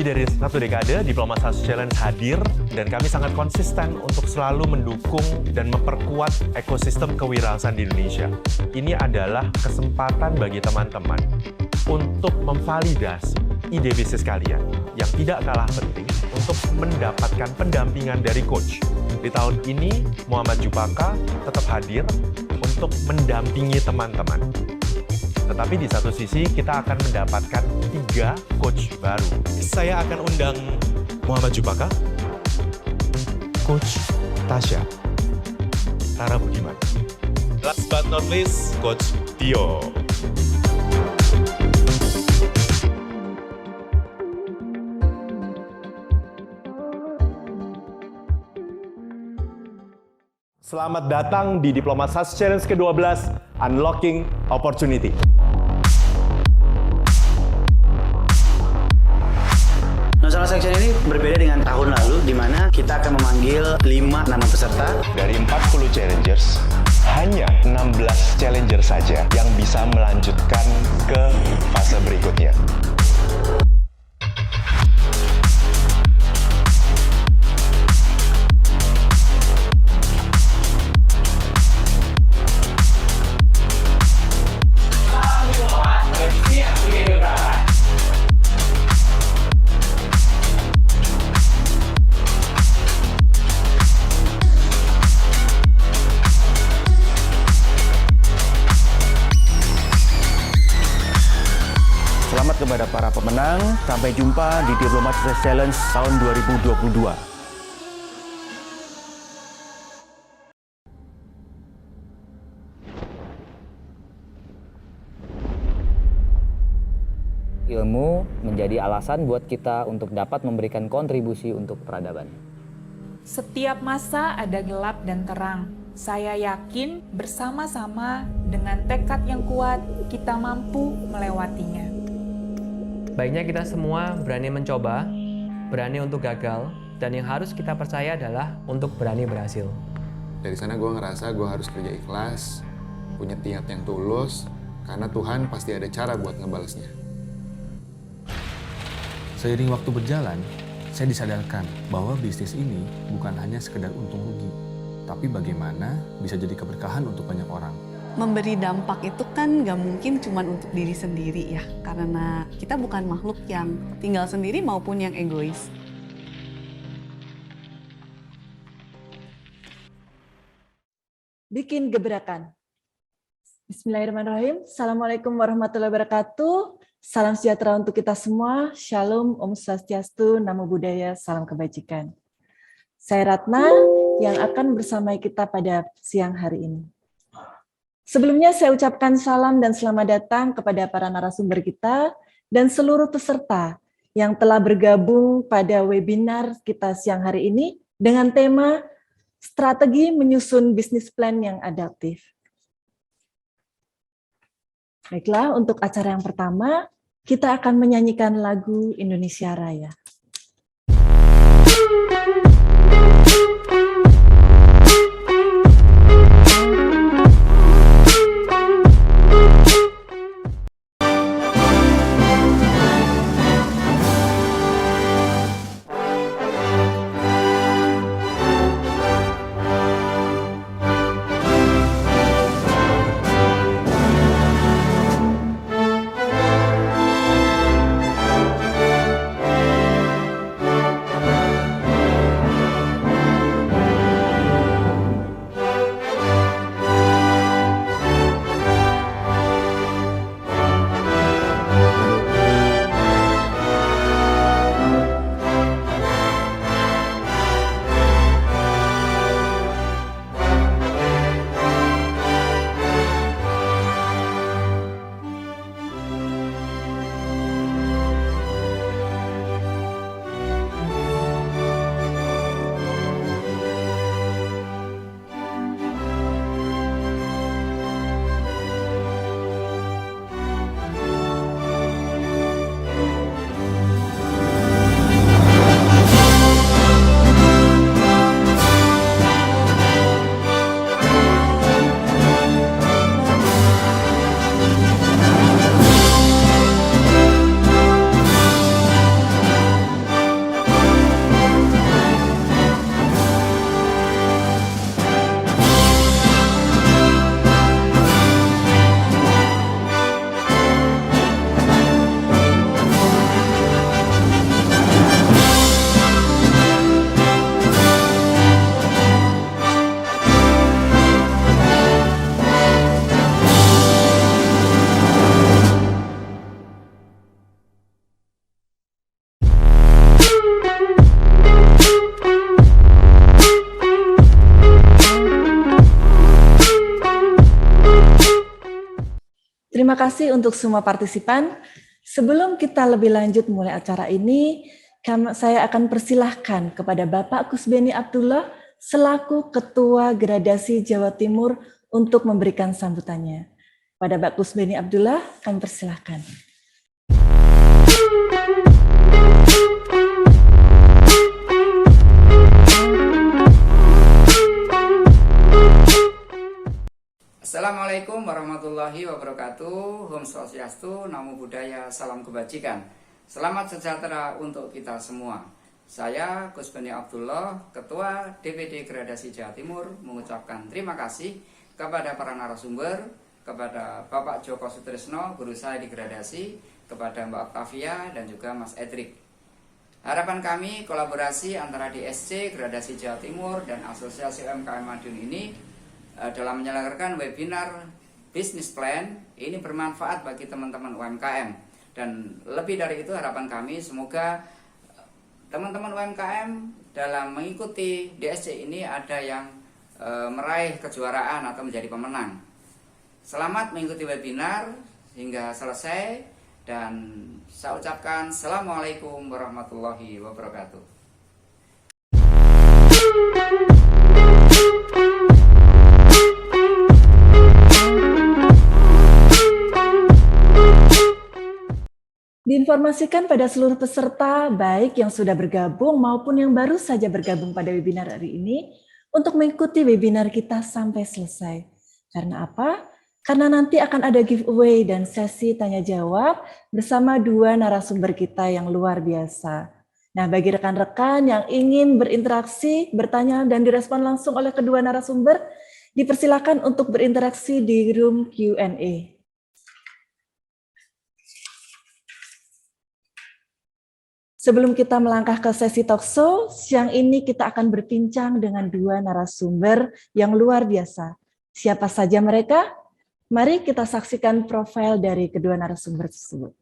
dari satu dekade, Diploma 1 Challenge hadir dan kami sangat konsisten untuk selalu mendukung dan memperkuat ekosistem kewirausahaan di Indonesia. Ini adalah kesempatan bagi teman-teman untuk memvalidasi ide bisnis kalian yang tidak kalah penting untuk mendapatkan pendampingan dari coach. Di tahun ini, Muhammad Jupaka tetap hadir untuk mendampingi teman-teman. Tetapi di satu sisi kita akan mendapatkan 3 coach baru. Saya akan undang Muhammad Jupaka, Coach Tasya, Tara Budiman. Last but not least, Coach Tio. Selamat datang di Diploma 1 Challenge ke-12, Unlocking Opportunity. National Section ini berbeda dengan tahun lalu, di mana kita akan memanggil 5 nama peserta. Dari 40 challengers, hanya 16 challenger saja yang bisa melanjutkan ke fase berikutnya. Selamat kepada para pemenang. Sampai jumpa di Diploma 1 Challenge tahun 2022. Ilmu menjadi alasan buat kita untuk dapat memberikan kontribusi untuk peradaban. Setiap masa ada gelap dan terang. Saya yakin bersama-sama dengan tekad yang kuat kita mampu melewatinya. Baiknya kita semua berani mencoba, berani untuk gagal, dan yang harus kita percaya adalah untuk berani berhasil. Dari sana gue ngerasa gue harus kerja ikhlas, punya niat yang tulus, karena Tuhan pasti ada cara buat ngebalesnya. Seiring waktu berjalan, saya disadarkan bahwa bisnis ini bukan hanya sekedar untung rugi, tapi bagaimana bisa jadi keberkahan untuk banyak orang. Memberi dampak itu kan nggak mungkin cuma untuk diri sendiri ya, karena kita bukan makhluk yang tinggal sendiri maupun yang egois. Bikin gebrakan. Bismillahirrahmanirrahim. Assalamualaikum warahmatullahi wabarakatuh. Salam sejahtera untuk kita semua. Shalom, Om Swastiastu, Namo Buddhaya, salam kebajikan. Saya Ratna yang akan bersama kita pada siang hari ini. Sebelumnya saya ucapkan salam dan selamat datang kepada para narasumber kita dan seluruh peserta yang telah bergabung pada webinar kita siang hari ini dengan tema Strategi Menyusun Bisnis Plan yang Adaptif. Baiklah, untuk acara yang pertama, kita akan menyanyikan lagu Indonesia Raya. Terima kasih untuk semua partisipan. Sebelum kita lebih lanjut mulai acara ini, saya akan persilahkan kepada Bapak Kusbeni Abdullah selaku Ketua Gradasi Jawa Timur untuk memberikan sambutannya. Pada Pak Kusbeni Abdullah, kami persilahkan. Assalamualaikum warahmatullahi wabarakatuh. Om Swastiastu, Namo Buddhaya, salam kebajikan. Selamat sejahtera untuk kita semua. Saya Kusbeni Abdullah, Ketua DPD Gradasi Jawa Timur, mengucapkan terima kasih kepada para narasumber, kepada Bapak Joko Sutrisno, guru saya di Gradasi, kepada Mbak Octavia dan juga Mas Edric. Harapan kami kolaborasi antara DSC Gradasi Jawa Timur dan Asosiasi UMKM Madiun ini dalam menyelenggarakan webinar Business Plan ini bermanfaat bagi teman-teman UMKM. Dan lebih dari itu harapan kami semoga teman-teman UMKM dalam mengikuti DSC ini ada yang meraih kejuaraan atau menjadi pemenang. Selamat mengikuti webinar hingga selesai dan saya ucapkan Assalamualaikum warahmatullahi wabarakatuh. Diinformasikan pada seluruh peserta, baik yang sudah bergabung maupun yang baru saja bergabung pada webinar hari ini, untuk mengikuti webinar kita sampai selesai. Karena apa? Karena nanti akan ada giveaway dan sesi tanya-jawab bersama dua narasumber kita yang luar biasa. Nah, bagi rekan-rekan yang ingin berinteraksi, bertanya, dan direspon langsung oleh kedua narasumber, dipersilakan untuk berinteraksi di room Q&A. Sebelum kita melangkah ke sesi talkshow, siang ini kita akan berbincang dengan dua narasumber yang luar biasa. Siapa saja mereka? Mari kita saksikan profil dari kedua narasumber tersebut.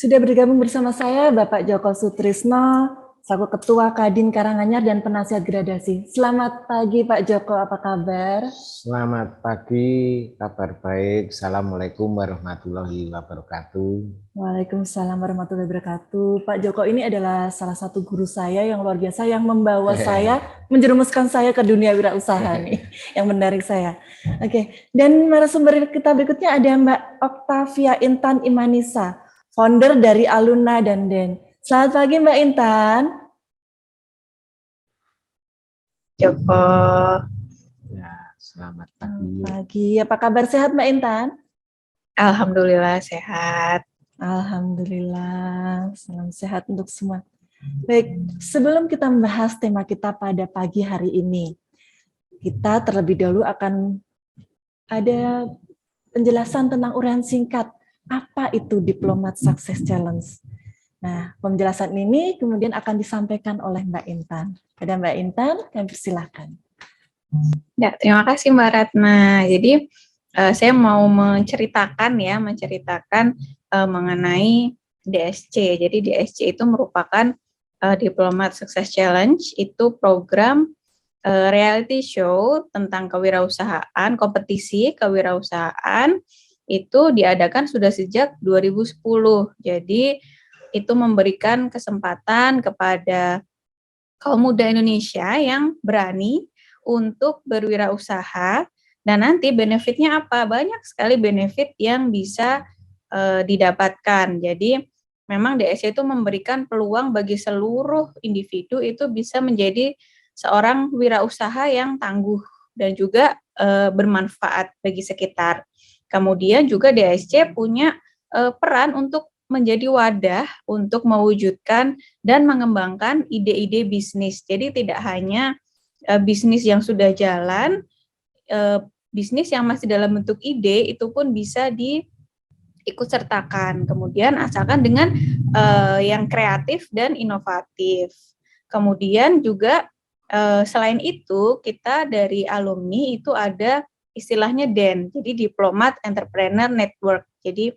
Sudah bergabung bersama saya Bapak Joko Sutrisno, selaku Ketua Kadin Karanganyar dan Penasihat Gradasi. Selamat pagi Pak Joko, apa kabar? Selamat pagi, kabar baik. Assalamualaikum warahmatullahi wabarakatuh. Waalaikumsalam warahmatullahi wabarakatuh. Pak Joko ini adalah salah satu guru saya yang luar biasa, yang membawa saya, menjerumuskan saya ke dunia wirausaha nih, yang menarik saya. Oke, dan narasumber kita berikutnya ada Mbak Octavia Intan Imanisa, founder dari Aluna Danden. Selamat pagi Mbak Intan. Joko. Ya, selamat pagi. Pagi. Apa kabar, sehat Mbak Intan? Alhamdulillah sehat. Alhamdulillah. Salam sehat untuk semua. Baik, sebelum kita membahas tema kita pada pagi hari ini, kita terlebih dahulu akan ada penjelasan tentang uraian singkat. Apa itu Diplomat Success Challenge? Nah, penjelasan ini kemudian akan disampaikan oleh Mbak Intan. Pada Mbak Intan, kami persilahkan. Ya, terima kasih Mbak Ratna. Jadi, saya mau menceritakan mengenai DSC. Jadi, DSC itu merupakan Diplomat Success Challenge, itu program reality show tentang kewirausahaan, kompetisi kewirausahaan itu diadakan sudah sejak 2010. Jadi itu memberikan kesempatan kepada kaum muda Indonesia yang berani untuk berwirausaha, dan nanti benefitnya apa? Banyak sekali benefit yang bisa didapatkan. Jadi memang DSC itu memberikan peluang bagi seluruh individu itu bisa menjadi seorang wirausaha yang tangguh dan juga bermanfaat bagi sekitar. Kemudian juga DSC punya peran untuk menjadi wadah untuk mewujudkan dan mengembangkan ide-ide bisnis. Jadi tidak hanya bisnis yang sudah jalan, bisnis yang masih dalam bentuk ide itu pun bisa diikut sertakan. Kemudian asalkan dengan yang kreatif dan inovatif. Kemudian juga selain itu, kita dari alumni itu ada istilahnya DEN, jadi Diplomat Entrepreneur Network. Jadi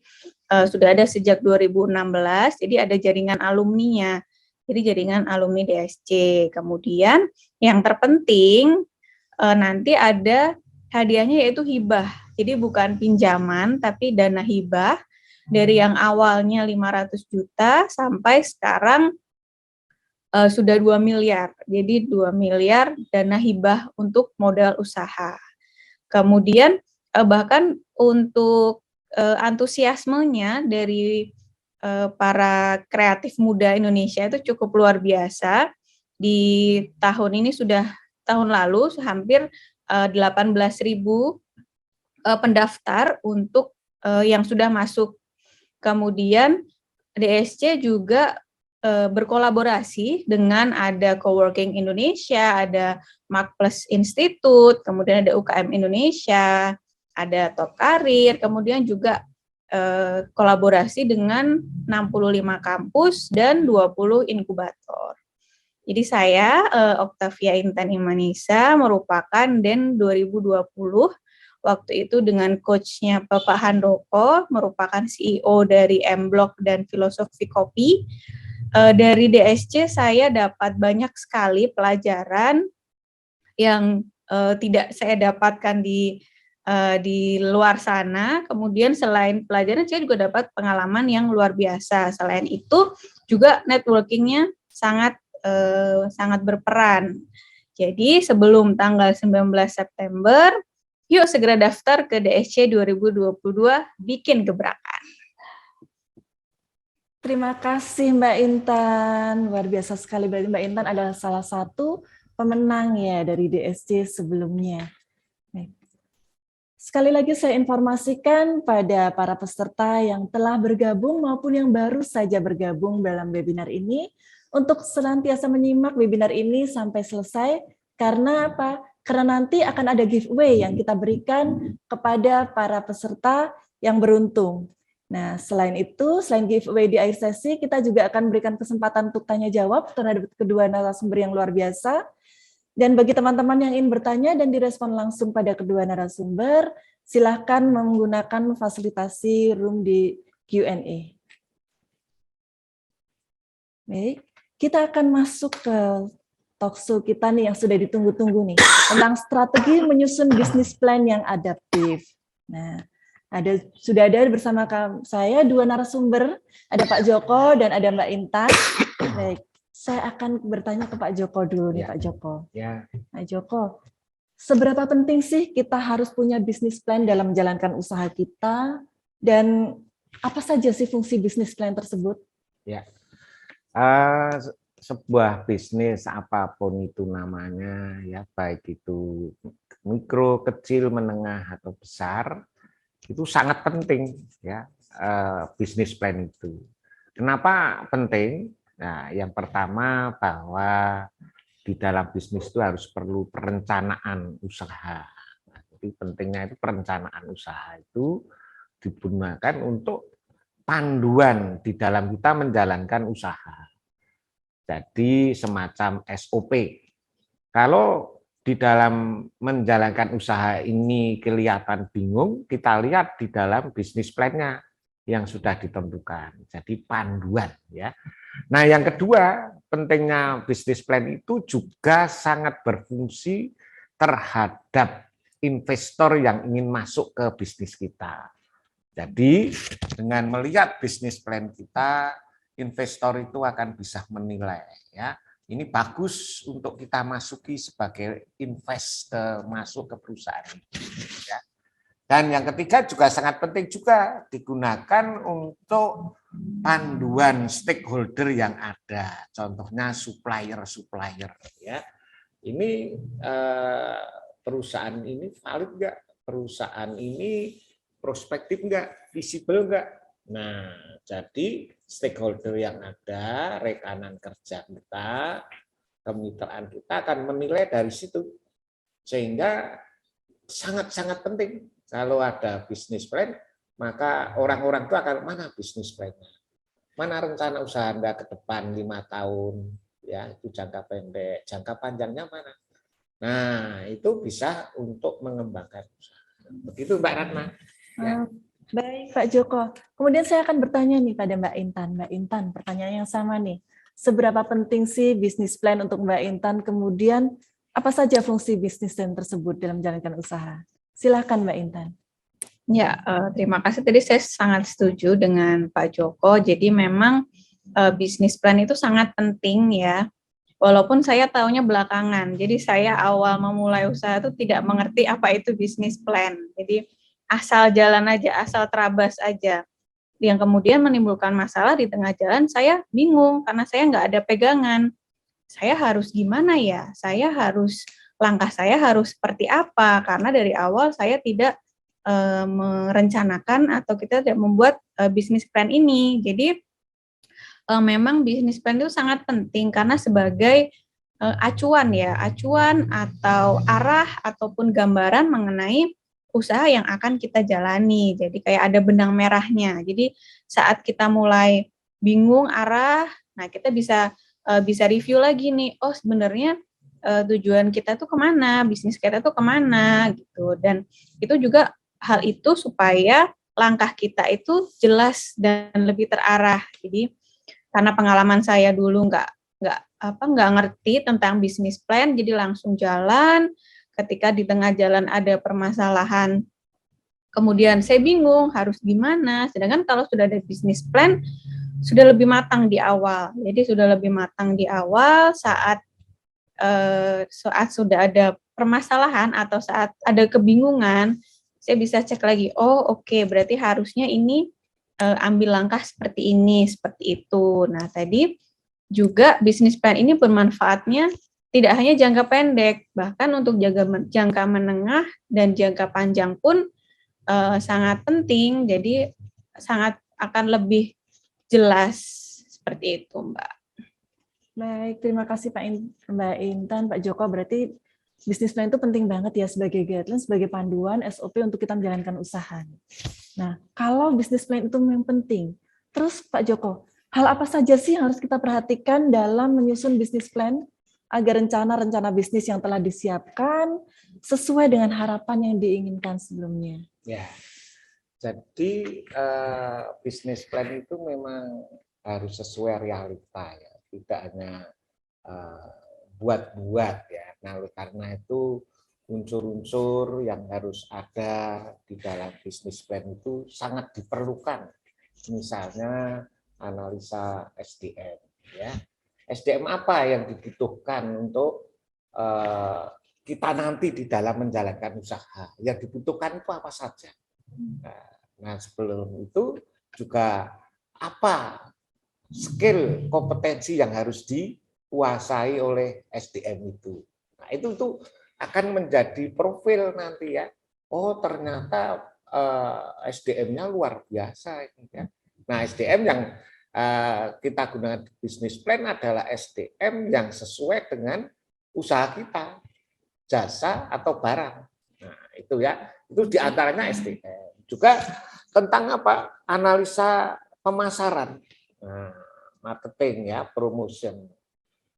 sudah ada sejak 2016, jadi ada jaringan alumninya. Jadi jaringan alumni DSC. Kemudian yang terpenting nanti ada hadiahnya yaitu hibah. Jadi bukan pinjaman tapi dana hibah dari yang awalnya 500 juta sampai sekarang sudah 2 miliar. Jadi 2 miliar dana hibah untuk modal usaha. Kemudian bahkan untuk antusiasmenya dari para kreatif muda Indonesia itu cukup luar biasa. Di tahun ini tahun lalu hampir 18.000 pendaftar untuk yang sudah masuk. Kemudian DSC juga berkolaborasi dengan ada Coworking Indonesia, ada Marketplace Institute, kemudian ada UKM Indonesia, ada Top Karir, kemudian juga kolaborasi dengan 65 kampus dan 20 inkubator. Jadi saya, Octavia Intan Imanisa, merupakan DEN 2020, waktu itu dengan coachnya Bapak Handoko, merupakan CEO dari M-Block dan Filosofi Kopi. Dari DSC saya dapat banyak sekali pelajaran yang tidak saya dapatkan di luar sana. Kemudian selain pelajaran saya juga dapat pengalaman yang luar biasa. Selain itu juga networkingnya sangat berperan. Jadi sebelum tanggal 19 September, yuk segera daftar ke DSC 2022 bikin gebrakan. Terima kasih Mbak Intan, luar biasa sekali. Berarti Mbak Intan adalah salah satu pemenang ya dari DSC sebelumnya. Sekali lagi saya informasikan pada para peserta yang telah bergabung maupun yang baru saja bergabung dalam webinar ini untuk senantiasa menyimak webinar ini sampai selesai. Karena apa? Karena nanti akan ada giveaway yang kita berikan kepada para peserta yang beruntung. Nah, selain itu, selain giveaway di akhir sesi, kita juga akan berikan kesempatan untuk tanya jawab terhadap kedua narasumber yang luar biasa. Dan bagi teman-teman yang ingin bertanya dan direspon langsung pada kedua narasumber, silakan menggunakan fasilitasi room di Q&A. Baik, kita akan masuk ke talkshow kita nih yang sudah ditunggu-tunggu nih, tentang strategi menyusun bisnis plan yang adaptif. Nah, sudah ada bersama saya dua narasumber, ada Pak Joko dan ada Mbak Intan. Baik, saya akan bertanya ke Pak Joko dulu nih, Pak Joko. Ya. Pak Joko, seberapa penting sih kita harus punya bisnis plan dalam menjalankan usaha kita, dan apa saja sih fungsi bisnis plan tersebut? Ya, sebuah bisnis apapun itu namanya, ya baik itu mikro, kecil, menengah atau besar, itu sangat penting ya bisnis plan itu. Kenapa penting? Nah, yang pertama bahwa di dalam bisnis itu harus perlu perencanaan usaha. Nah, jadi pentingnya itu perencanaan usaha itu digunakan untuk panduan di dalam kita menjalankan usaha. Jadi semacam SOP. Kalau di dalam menjalankan usaha ini kelihatan bingung, kita lihat di dalam bisnis plan-nya yang sudah ditentukan. Jadi panduan ya. Nah, yang kedua pentingnya bisnis plan itu juga sangat berfungsi terhadap investor yang ingin masuk ke bisnis kita. Jadi dengan melihat bisnis plan kita, investor itu akan bisa menilai, ya, ini bagus untuk kita masuki sebagai investor masuk ke perusahaan ini, ya. Dan yang ketiga juga sangat penting juga digunakan untuk panduan stakeholder yang ada, contohnya supplier, ya. Ini perusahaan ini valid nggak? Perusahaan ini prospektif nggak? Visible nggak? Nah, jadi stakeholder yang ada, rekanan kerja kita, kemitraan kita akan menilai dari situ. Sehingga sangat-sangat penting kalau ada bisnis plan, maka orang-orang itu akan mana bisnis plan-nya? Mana rencana usaha Anda ke depan 5 tahun, ya, itu jangka pendek, jangka panjangnya mana? Nah, itu bisa untuk mengembangkan usaha. Begitu Mbak Ratna. Ya. Baik, Pak Joko. Kemudian saya akan bertanya nih pada Mbak Intan. Mbak Intan, pertanyaan yang sama nih. Seberapa penting sih bisnis plan untuk Mbak Intan? Kemudian apa saja fungsi bisnis plan tersebut dalam menjalankan usaha? Silakan Mbak Intan. Ya, terima kasih. Tadi saya sangat setuju dengan Pak Joko. Jadi memang bisnis plan itu sangat penting ya. Walaupun saya taunya belakangan. Jadi saya awal memulai usaha itu tidak mengerti apa itu bisnis plan. Jadi asal jalan aja, asal terabas aja. Yang kemudian menimbulkan masalah di tengah jalan, saya bingung karena saya nggak ada pegangan. Saya harus gimana ya? Langkah saya harus seperti apa? Karena dari awal saya tidak merencanakan atau kita tidak membuat bisnis plan ini. Jadi memang bisnis plan itu sangat penting karena sebagai acuan atau arah ataupun gambaran mengenai usaha yang akan kita jalani. Jadi kayak ada benang merahnya. Jadi saat kita mulai bingung arah, nah kita bisa review lagi nih. Oh sebenarnya tujuan kita tuh kemana, bisnis kita tuh kemana gitu. Dan itu juga hal itu supaya langkah kita itu jelas dan lebih terarah. Jadi karena pengalaman saya dulu nggak ngerti tentang bisnis plan, jadi langsung jalan. Ketika di tengah jalan ada permasalahan, kemudian saya bingung harus gimana. Sedangkan kalau sudah ada bisnis plan, sudah lebih matang di awal. Jadi sudah lebih matang di awal saat sudah ada permasalahan atau saat ada kebingungan, saya bisa cek lagi. Oh oke, berarti harusnya ini ambil langkah seperti ini, seperti itu. Nah, tadi juga bisnis plan ini bermanfaatnya tidak hanya jangka pendek, bahkan untuk jangka menengah dan jangka panjang pun sangat penting. Jadi sangat akan lebih jelas seperti itu, Mbak. Baik, terima kasih Mbak Intan, Pak Joko. Berarti bisnis plan itu penting banget ya sebagai guideline, sebagai panduan SOP untuk kita menjalankan usaha. Nah, kalau bisnis plan itu memang penting, terus Pak Joko, hal apa saja sih yang harus kita perhatikan dalam menyusun bisnis plan agar rencana bisnis yang telah disiapkan sesuai dengan harapan yang diinginkan sebelumnya? Ya, jadi bisnis plan itu memang harus sesuai realita ya, tidak hanya buat-buat ya. Nah, karena itu unsur-unsur yang harus ada di dalam bisnis plan itu sangat diperlukan. Misalnya analisa SDM ya. SDM apa yang dibutuhkan untuk kita nanti di dalam menjalankan usaha? Yang dibutuhkan itu apa saja? Nah, sebelum itu juga apa skill kompetensi yang harus dikuasai oleh SDM itu. Nah, itu akan menjadi profil nanti ya. Oh ternyata SDM-nya luar biasa. Ya. Nah SDM yang kita gunakan di bisnis plan adalah SDM yang sesuai dengan usaha kita, jasa atau barang. Nah itu ya, itu diantaranya SDM. Juga tentang apa? Analisa pemasaran, nah, marketing ya, promotion.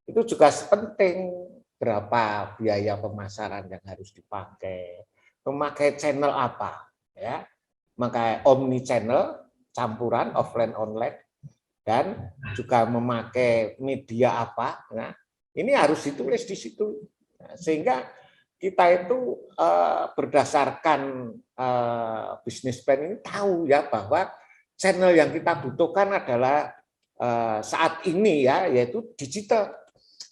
Itu juga penting. Berapa biaya pemasaran yang harus dipakai, memakai channel apa, ya, memakai omni channel, campuran offline online, dan juga memakai media apa. Nah, ini harus ditulis di situ. Nah, sehingga kita itu berdasarkan bisnis plan ini tahu ya bahwa channel yang kita butuhkan adalah saat ini ya, yaitu digital.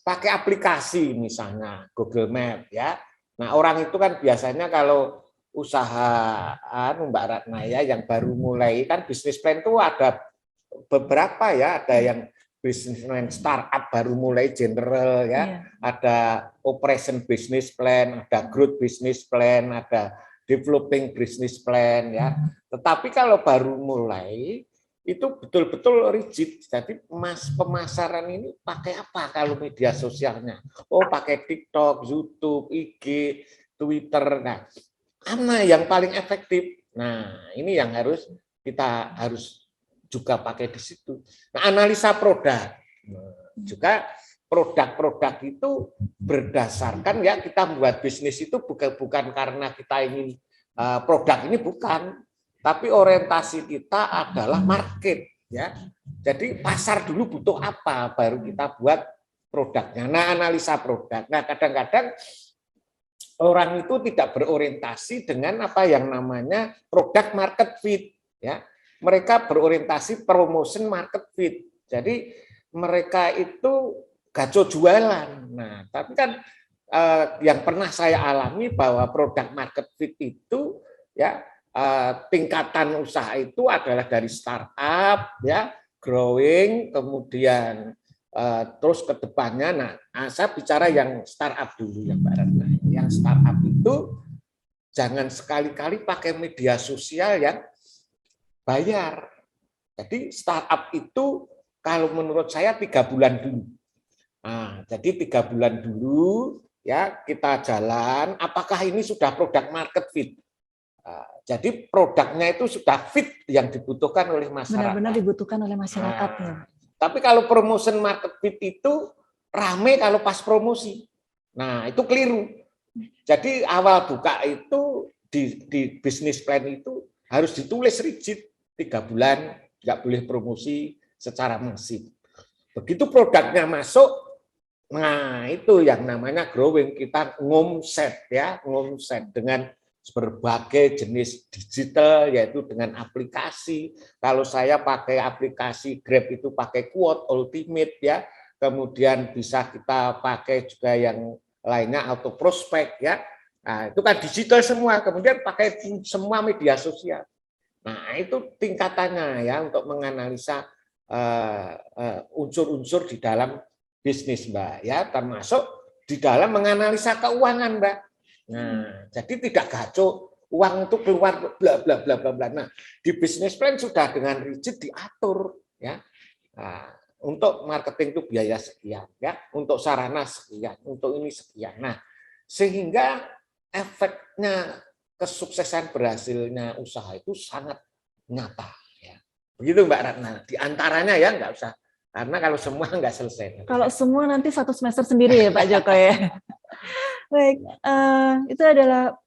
Pakai aplikasi misalnya Google Map ya. Nah, orang itu kan biasanya kalau usaha Mbak Ratna ya yang baru mulai kan bisnis plan itu ada beberapa ya, ada yang bisnis plan startup baru mulai general ya, ada operation business plan, ada growth business plan, ada developing business plan ya. Tetapi kalau baru mulai itu betul-betul rigid. Jadi pemasaran ini pakai apa kalau media sosialnya? Oh, pakai TikTok, YouTube, IG, Twitter. Nah, mana yang paling efektif? Nah, ini yang kita harus juga pakai di situ. Nah, analisa produk. Juga produk-produk itu berdasarkan ya kita membuat bisnis itu bukan karena kita ingin produk ini bukan. Tapi orientasi kita adalah market ya. Jadi pasar dulu butuh apa baru kita buat produknya. Nah, analisa produk. Nah, kadang-kadang orang itu tidak berorientasi dengan apa yang namanya product market fit ya. Mereka berorientasi promotion market fit. Jadi mereka itu gaco jualan. Nah, tapi kan yang pernah saya alami bahwa product market fit itu ya tingkatan usaha itu adalah dari startup ya, growing, kemudian terus ke depannya. Nah, saya bicara yang startup dulu ya Mbak Ratna. Yang startup itu jangan sekali-kali pakai media sosial yang bayar. Jadi startup itu kalau menurut saya 3 bulan dulu. Nah, jadi 3 bulan dulu ya kita jalan. Apakah ini sudah product market fit? Jadi produknya itu sudah fit yang dibutuhkan oleh masyarakat. Benar-benar dibutuhkan oleh masyarakat ya. Tapi kalau promotion market fit itu rame kalau pas promosi. Nah, itu keliru. Jadi awal buka itu di bisnis plan itu harus ditulis rigid 3 bulan, nggak boleh promosi secara masif. Begitu produknya masuk, nah itu yang namanya growing, kita ngomset ya, ngomset dengan berbagai jenis digital, yaitu dengan aplikasi. Kalau saya pakai aplikasi Grab itu pakai Quote Ultimate ya, kemudian bisa kita pakai juga yang lainnya Auto Prospect ya. Nah, itu kan digital semua, kemudian pakai semua media sosial. Nah, itu tingkatannya ya untuk menganalisa unsur-unsur di dalam bisnis Mbak ya, termasuk di dalam menganalisa keuangan Mbak. Nah, jadi tidak gaco uang itu keluar bla bla bla bla bla. Nah, di bisnis plan sudah dengan rigid diatur ya. Nah, untuk marketing itu biaya sekian ya, untuk sarana sekian, untuk ini sekian. Nah, sehingga efeknya kesuksesan berhasilnya usaha itu sangat nyata ya. Begitu Mbak Ratna. Di antaranya ya nggak usah, karena kalau semua nggak selesai. Kalau semua nanti 1 semester sendiri ya Pak Joko ya. Baik, itu adalah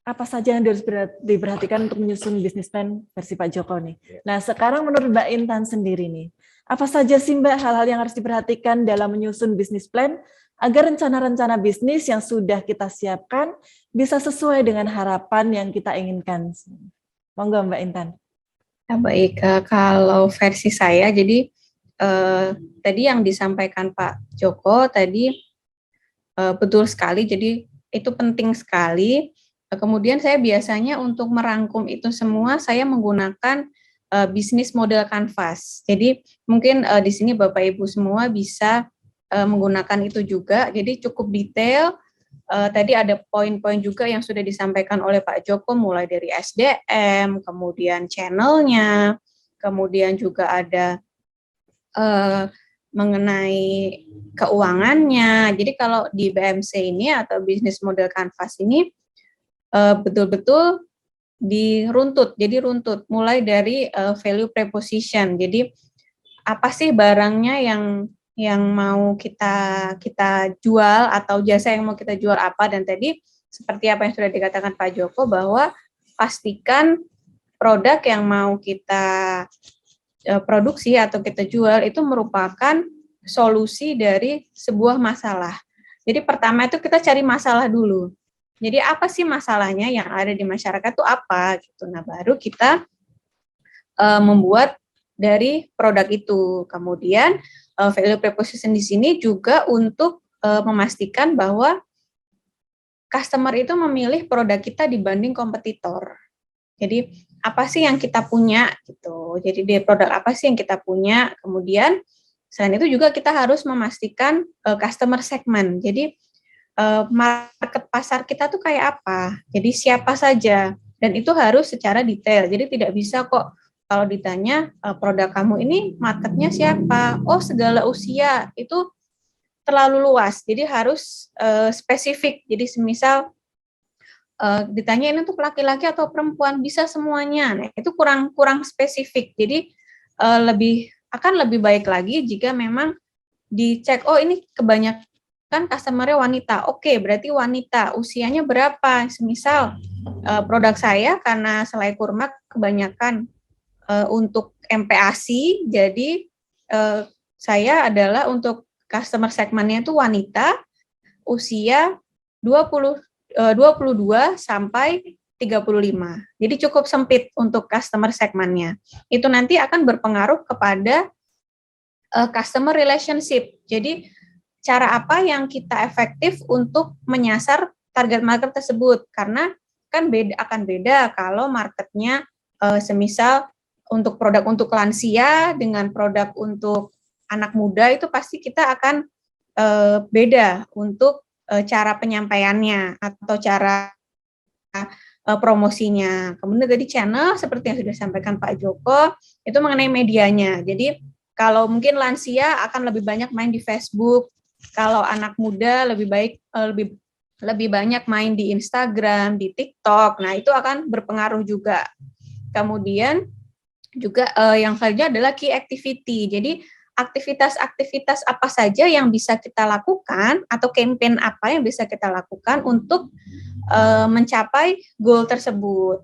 apa saja yang harus diperhatikan untuk menyusun bisnis plan versi Pak Joko nih. Nah, sekarang menurut Mbak Intan sendiri nih, apa saja sih Mbak hal-hal yang harus diperhatikan dalam menyusun bisnis plan agar rencana-rencana bisnis yang sudah kita siapkan bisa sesuai dengan harapan yang kita inginkan? Monggo Mbak Intan. Nah, baik, kalau versi saya, jadi tadi yang disampaikan Pak Joko tadi betul sekali, jadi itu penting sekali. Kemudian saya biasanya untuk merangkum itu semua, saya menggunakan bisnis model Canvas. Jadi mungkin di sini Bapak Ibu semua bisa menggunakan itu juga, jadi cukup detail. Tadi ada poin-poin juga yang sudah disampaikan oleh Pak Joko, mulai dari SDM, kemudian channelnya, kemudian juga ada mengenai keuangannya. Jadi kalau di BMC ini atau bisnis model Canvas ini betul-betul diruntut. Jadi runtut mulai dari value proposition. Jadi apa sih barangnya yang mau kita jual atau jasa yang mau kita jual apa, dan tadi seperti apa yang sudah dikatakan Pak Joko bahwa pastikan produk yang mau kita produksi atau kita jual itu merupakan solusi dari sebuah masalah. Jadi pertama itu kita cari masalah dulu. Jadi apa sih masalahnya yang ada di masyarakat itu apa gitu. Nah, baru kita membuat dari produk itu. Kemudian value proposition di sini juga untuk memastikan bahwa customer itu memilih produk kita dibanding kompetitor. Jadi apa sih yang kita punya gitu. Jadi dari produk apa sih yang kita punya. Kemudian selain itu juga kita harus memastikan customer segment. Jadi market pasar kita tuh kayak apa. Jadi siapa saja. Dan itu harus secara detail. Jadi tidak bisa kok kalau ditanya produk kamu ini marketnya siapa. Oh, segala usia. Itu terlalu luas. Jadi harus spesifik. Jadi semisal ditanya ini untuk laki-laki atau perempuan, bisa semuanya. Nah, itu kurang spesifik. Jadi akan lebih baik lagi jika memang dicek, oh ini kebanyakan customer-nya wanita. Oke, berarti wanita, usianya berapa? Semisal produk saya karena selai kurma kebanyakan untuk MPASI, jadi saya adalah untuk customer segmennya itu wanita, usia 22 sampai 35. Jadi cukup sempit untuk customer segmennya. Itu nanti akan berpengaruh kepada customer relationship. Jadi cara apa yang kita efektif untuk menyasar target market tersebut. Karena kan akan beda kalau marketnya semisal untuk produk untuk lansia dengan produk untuk anak muda itu pasti kita akan beda untuk cara penyampaiannya atau cara promosinya. Kemudian tadi channel seperti yang sudah disampaikan Pak Joko itu mengenai medianya. Jadi kalau mungkin lansia akan lebih banyak main di Facebook, kalau anak muda lebih banyak main di Instagram, di TikTok. Nah, itu akan berpengaruh juga. Kemudian juga yang selanjutnya adalah key activity. Jadi aktivitas-aktivitas apa saja yang bisa kita lakukan atau campaign apa yang bisa kita lakukan untuk mencapai goal tersebut.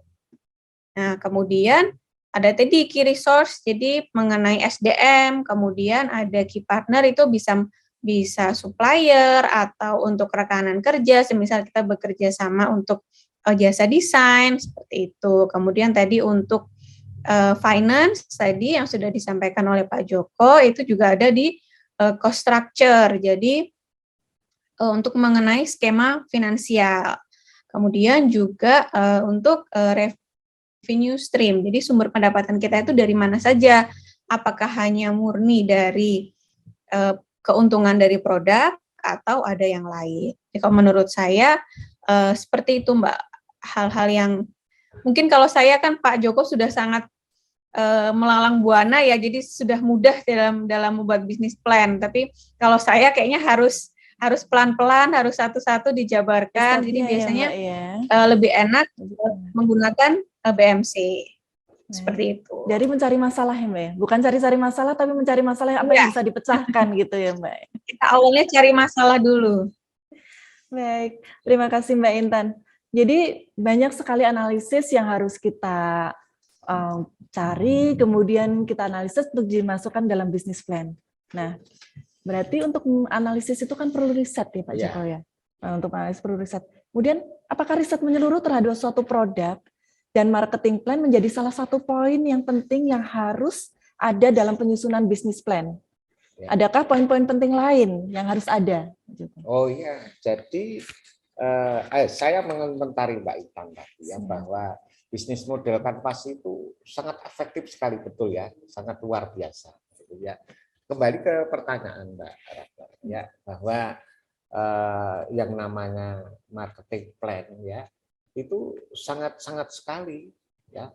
Nah, kemudian ada tadi key resource, jadi mengenai SDM, kemudian ada key partner itu bisa supplier atau untuk rekanan kerja, semisal kita bekerja sama untuk jasa desain seperti itu. Kemudian tadi untuk finance tadi yang sudah disampaikan oleh Pak Joko itu juga ada di cost structure. Jadi untuk mengenai skema finansial. Kemudian juga untuk revenue stream. Jadi sumber pendapatan kita itu dari mana saja? Apakah hanya murni dari keuntungan dari produk atau ada yang lain? Jadi kalau menurut saya seperti itu, Mbak. Hal-hal yang mungkin kalau saya kan Pak Joko sudah sangat melalang buana ya, jadi sudah mudah dalam membuat bisnis plan. Tapi kalau saya kayaknya harus pelan-pelan, harus satu-satu dijabarkan. Jadi biasanya lebih enak menggunakan BMC. Seperti itu. Dari mencari masalah ya Mbak ya? Bukan cari-cari masalah, tapi mencari masalah apa yang bisa dipecahkan gitu ya Mbak. Kita awalnya cari masalah dulu. Baik, terima kasih Mbak Intan. Jadi banyak sekali analisis yang harus kita cari, kemudian kita analisis untuk dimasukkan dalam bisnis plan. Nah, berarti untuk analisis itu kan perlu riset ya Pak Joko ya? Nah, untuk analisis perlu riset. Kemudian, apakah riset menyeluruh terhadap suatu produk dan marketing plan menjadi salah satu poin yang penting yang harus ada dalam penyusunan bisnis plan? Adakah poin-poin penting lain yang harus ada? Oh iya, jadi saya mengomentari Mbak Intan tadi ya, bahwa bisnis model kanvas itu sangat efektif sekali, betul ya, sangat luar biasa. Gitu ya. Kembali ke pertanyaan Mbak Ratna, ya, bahwa yang namanya marketing plan ya itu sangat sekali ya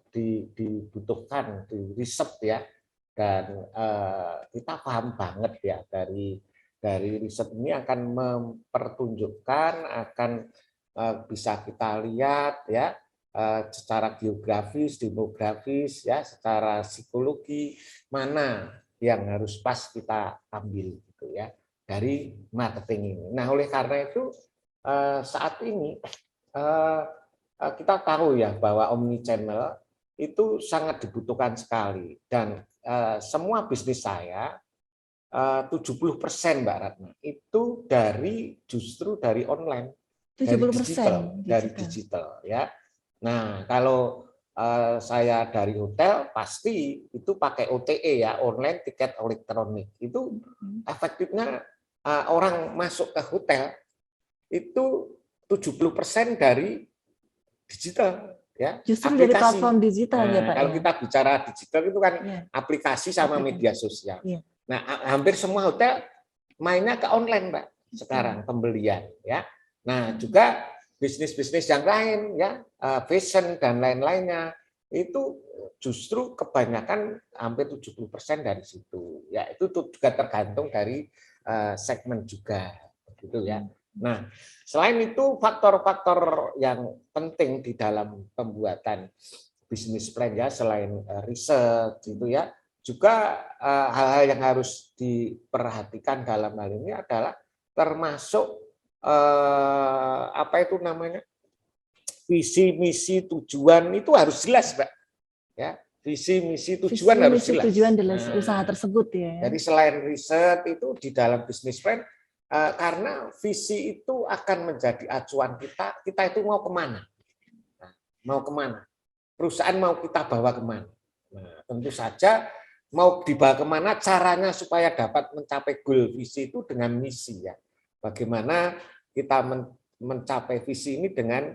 dibutuhkan di riset ya, dan kita paham banget ya dari riset ini akan mempertunjukkan, akan bisa kita lihat ya secara geografis, demografis ya, secara psikologi mana yang harus pas kita ambil gitu ya dari marketing ini. Nah, oleh karena itu saat ini kita tahu ya bahwa omnichannel itu sangat dibutuhkan sekali, dan semua bisnis saya 70% Mbak Ratna itu justru dari online, 70% dari digital ya. Nah, kalau saya dari hotel pasti itu pakai OTE ya, online tiket elektronik. Itu efektifnya orang masuk ke hotel itu 70% dari digital ya. Justru aplikasi. dari platform digital ya Pak. Kalau kita bicara digital itu kan aplikasi sama Aplikasi. media sosial. Iya. Nah, hampir semua hotel mainnya ke online, Mbak, sekarang pembelian ya. Nah, juga bisnis-bisnis yang lain ya, fashion dan lain-lainnya itu justru kebanyakan hampir 70% dari situ. Ya, itu juga tergantung dari segmen juga begitu ya. Nah, selain itu faktor-faktor yang penting di dalam pembuatan bisnis plan ya, selain riset gitu ya, juga hal-hal yang harus diperhatikan dalam hal ini adalah termasuk apa itu namanya, visi, misi, tujuan itu harus jelas, Mbak. Ya, visi, misi, tujuan harus jelas. Tujuan jelas usaha tersebut ya. Jadi selain riset itu di dalam bisnis plan, karena visi itu akan menjadi acuan kita itu mau kemana, mau kemana, perusahaan mau kita bawa kemana. Nah, tentu saja mau dibawa kemana, caranya supaya dapat mencapai goal visi itu dengan misi ya. Bagaimana kita mencapai visi ini dengan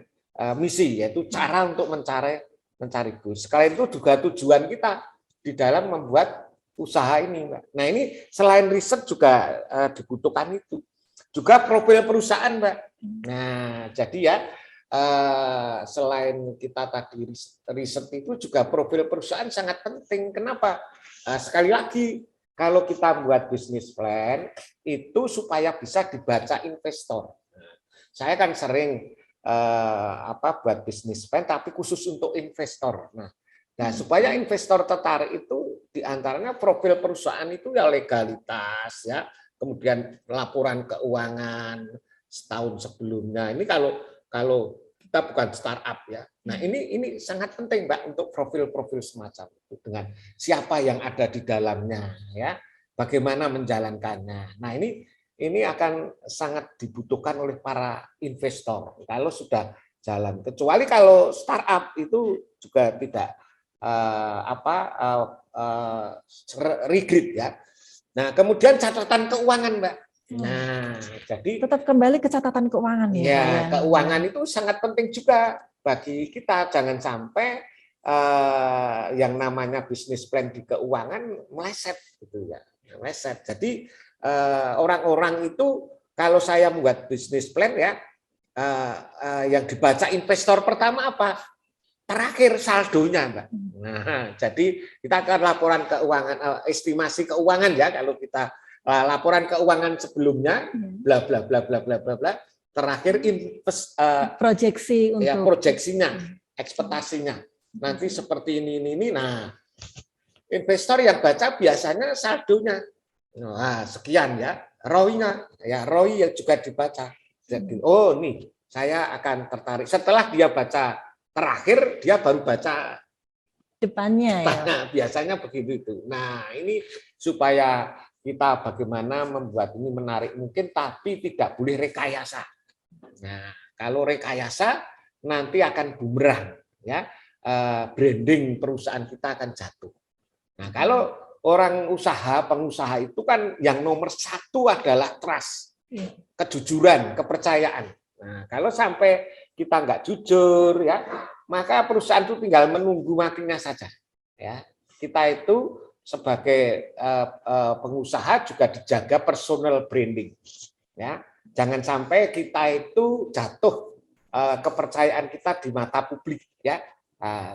misi, yaitu cara untuk mencari goal. Sekalian itu juga tujuan kita di dalam membuat usaha ini, Mbak. Nah, ini selain riset juga dibutuhkan itu. Juga profil perusahaan, Mbak. Nah, jadi ya selain kita tadi riset itu juga profil perusahaan sangat penting. Kenapa? Sekali lagi, kalau kita membuat bisnis plan itu supaya bisa dibaca investor. Saya kan sering buat bisnis plan tapi khusus untuk investor. Nah, supaya investor tertarik itu diantaranya profil perusahaan itu ya legalitas ya, kemudian laporan keuangan setahun sebelumnya. Ini kalau kita bukan startup ya. Nah, ini sangat penting, Mbak, untuk profil-profil semacam itu, dengan siapa yang ada di dalamnya ya, bagaimana menjalankannya. Nah, ini akan sangat dibutuhkan oleh para investor kalau sudah jalan. Kecuali kalau startup itu juga tidak rigid ya. Nah, kemudian catatan keuangan, Mbak. Nah, jadi tetap kembali ke catatan keuangan ya. Ya, keuangan itu sangat penting juga bagi kita. Jangan sampai yang namanya bisnis plan di keuangan meleset gitu ya, meleset. Jadi orang-orang itu kalau saya membuat bisnis plan ya, yang dibaca investor pertama apa? Terakhir saldonya, Mbak. Nah, jadi kita akan laporan keuangan, estimasi keuangan ya, kalau kita laporan keuangan sebelumnya, bla bla bla bla bla bla bla, terakhir proyeksi untuk ya, proyeksinya, ekspektasinya. Nanti seperti ini. Nah, investor yang baca biasanya saldonya, nah, sekian ya, ROI-nya, ya ROI yang juga dibaca. Jadi, oh nih, saya akan tertarik. Setelah dia baca terakhir, dia baru baca depannya ya. Biasanya begitu itu. Nah, ini supaya kita bagaimana membuat ini menarik mungkin, tapi tidak boleh rekayasa. Nah, kalau rekayasa nanti akan bumerang, ya, branding perusahaan kita akan jatuh. Nah, kalau orang pengusaha itu kan yang nomor satu adalah trust, kejujuran, kepercayaan. Nah, kalau sampai kita nggak jujur, ya, maka perusahaan itu tinggal menunggu matinya saja. Ya, kita itu sebagai pengusaha juga dijaga personal branding, ya, jangan sampai kita itu jatuh kepercayaan kita di mata publik, ya,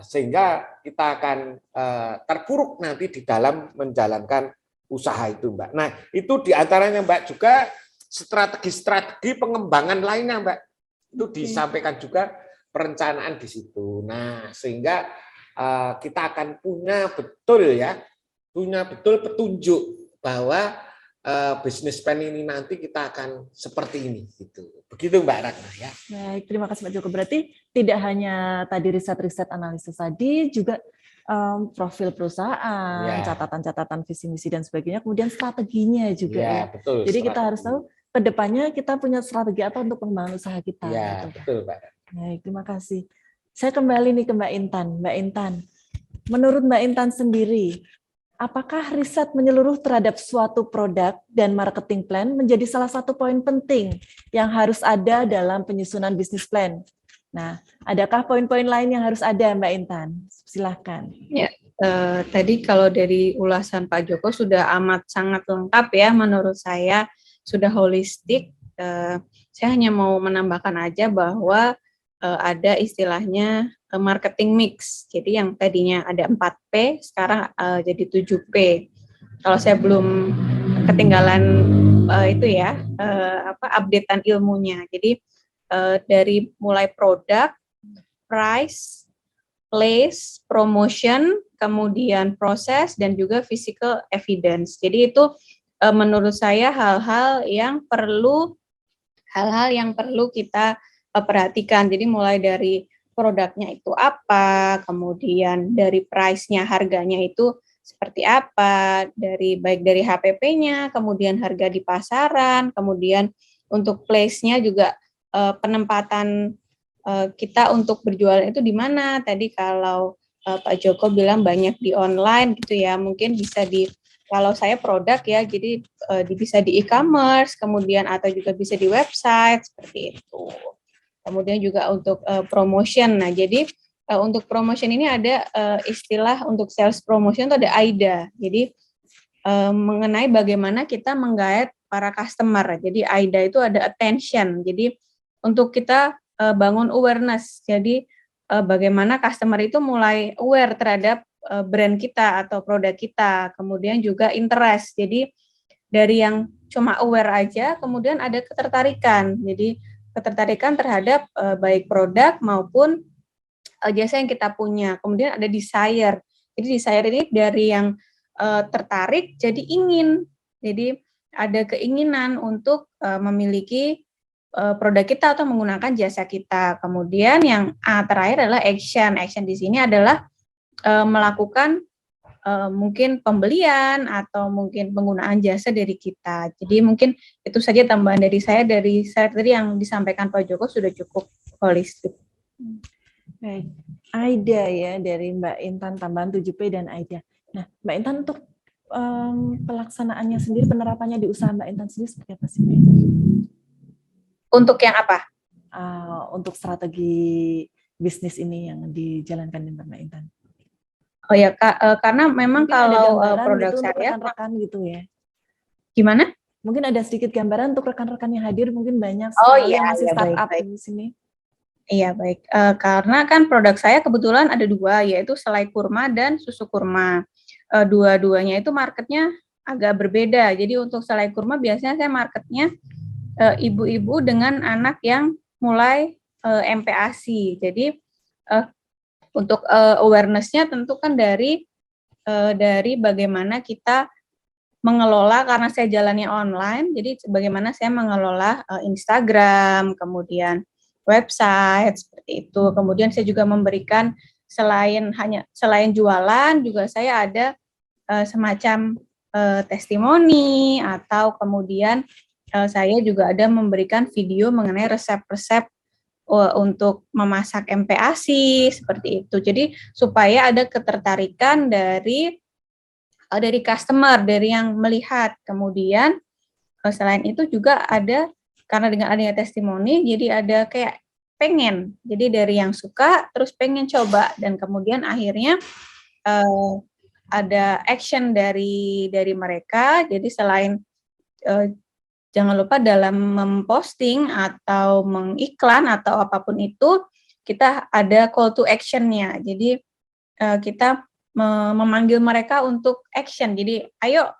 sehingga kita akan terpuruk nanti di dalam menjalankan usaha itu, Mbak. Nah, itu diantaranya, Mbak, juga strategi pengembangan lainnya, Mbak, itu disampaikan juga perencanaan di situ. Nah, sehingga kita akan punya betul petunjuk bahwa bisnis plan ini nanti kita akan seperti ini, gitu. Begitu, Mbak Ratna, ya. Baik, terima kasih Pak Joko. Berarti tidak hanya tadi riset-riset analisis tadi, juga profil perusahaan, Ya. catatan-catatan visi misi dan sebagainya, kemudian strateginya juga Ya, ya. betul, Jadi kita harus strategi. tahu ke depannya kita punya strategi apa untuk pengembangan usaha kita. Ya, gitu. betul, Pak. Baik, terima kasih. Saya kembali nih ke Mbak Intan. Mbak Intan, menurut Mbak Intan sendiri, apakah riset menyeluruh terhadap suatu produk dan marketing plan menjadi salah satu poin penting yang harus ada dalam penyusunan bisnis plan? Nah, adakah poin-poin lain yang harus ada, Mbak Intan? Silahkan. Ya, tadi kalau dari ulasan Pak Joko sudah amat sangat lengkap ya menurut saya, sudah holistik. Saya hanya mau menambahkan aja bahwa ada istilahnya marketing mix. Jadi yang tadinya ada 4P, sekarang jadi 7P. Kalau saya belum ketinggalan itu ya, updatean ilmunya. Jadi dari mulai produk, price, place, promotion, kemudian proses, dan juga physical evidence. Jadi itu menurut saya hal-hal yang perlu kita perhatikan. Jadi mulai dari produknya itu apa, kemudian dari price-nya, harganya itu seperti apa, baik dari HPP-nya, kemudian harga di pasaran, kemudian untuk place-nya juga penempatan kita untuk berjualan itu di mana. Tadi kalau Pak Joko bilang banyak di online gitu ya, mungkin bisa kalau saya produk ya, jadi bisa di e-commerce, kemudian atau juga bisa di website seperti itu. Kemudian juga untuk promotion. Nah, jadi untuk promotion ini ada istilah untuk sales promotion itu ada AIDA. Jadi mengenai bagaimana kita menggait para customer. Jadi AIDA itu ada attention. Jadi untuk kita bangun awareness. Jadi bagaimana customer itu mulai aware terhadap brand kita atau produk kita. Kemudian juga interest. Jadi dari yang cuma aware aja, kemudian ada ketertarikan. Jadi ketertarikan terhadap baik produk maupun jasa yang kita punya. Kemudian ada desire. Jadi desire ini dari yang tertarik jadi ingin. Jadi ada keinginan untuk memiliki produk kita atau menggunakan jasa kita. Kemudian yang terakhir adalah action. Action di sini adalah melakukan mungkin pembelian atau mungkin penggunaan jasa dari kita. Jadi mungkin itu saja tambahan dari saya tadi yang disampaikan Pak Joko sudah cukup holistik. Baik, AIDA ya dari Mbak Intan, tambahan 7P dan AIDA. Nah, Mbak Intan untuk pelaksanaannya sendiri, penerapannya di usaha Mbak Intan sendiri seperti apa sih, Mbak Intan? Untuk yang apa? Untuk strategi bisnis ini yang dijalankan di Mbak Intan. Oh ya, karena memang mungkin kalau ada produk gitu saya, rekan-rekan gitu ya. Gimana? Mungkin ada sedikit gambaran untuk rekan-rekan yang hadir, mungkin banyak sekali yang masih ya, startup baik. di sini. Iya, baik. Karena kan produk saya kebetulan ada dua, yaitu selai kurma dan susu kurma. Dua-duanya itu marketnya agak berbeda. Jadi untuk selai kurma biasanya saya marketnya ibu-ibu dengan anak yang mulai MPASI. Jadi untuk awareness-nya tentu kan dari bagaimana kita mengelola, karena saya jalannya online, jadi bagaimana saya mengelola Instagram, kemudian website seperti itu. Kemudian saya juga memberikan selain jualan, juga saya ada semacam testimoni, atau kemudian saya juga ada memberikan video mengenai resep-resep untuk memasak MPASI seperti itu. Jadi supaya ada ketertarikan dari customer, dari yang melihat. Kemudian selain itu juga ada, karena dengan adanya testimoni, jadi ada kayak pengen. Jadi dari yang suka terus pengen coba, dan kemudian akhirnya ada action dari mereka. Jadi selain jangan lupa dalam memposting atau mengiklan atau apapun itu, kita ada call to action-nya. Jadi kita memanggil mereka untuk action. Jadi ayo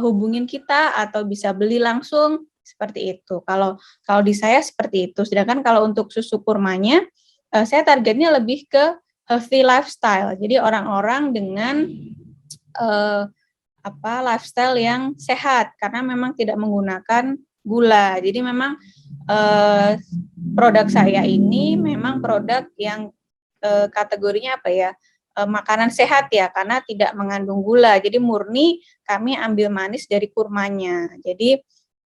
hubungin kita atau bisa beli langsung seperti itu. Kalau di saya seperti itu. Sedangkan kalau untuk susu kurmanya, saya targetnya lebih ke healthy lifestyle. Jadi orang-orang dengan lifestyle yang sehat, karena memang tidak menggunakan gula. Jadi memang produk saya ini memang produk yang kategorinya apa ya? makanan sehat ya, karena tidak mengandung gula. Jadi murni kami ambil manis dari kurmanya. Jadi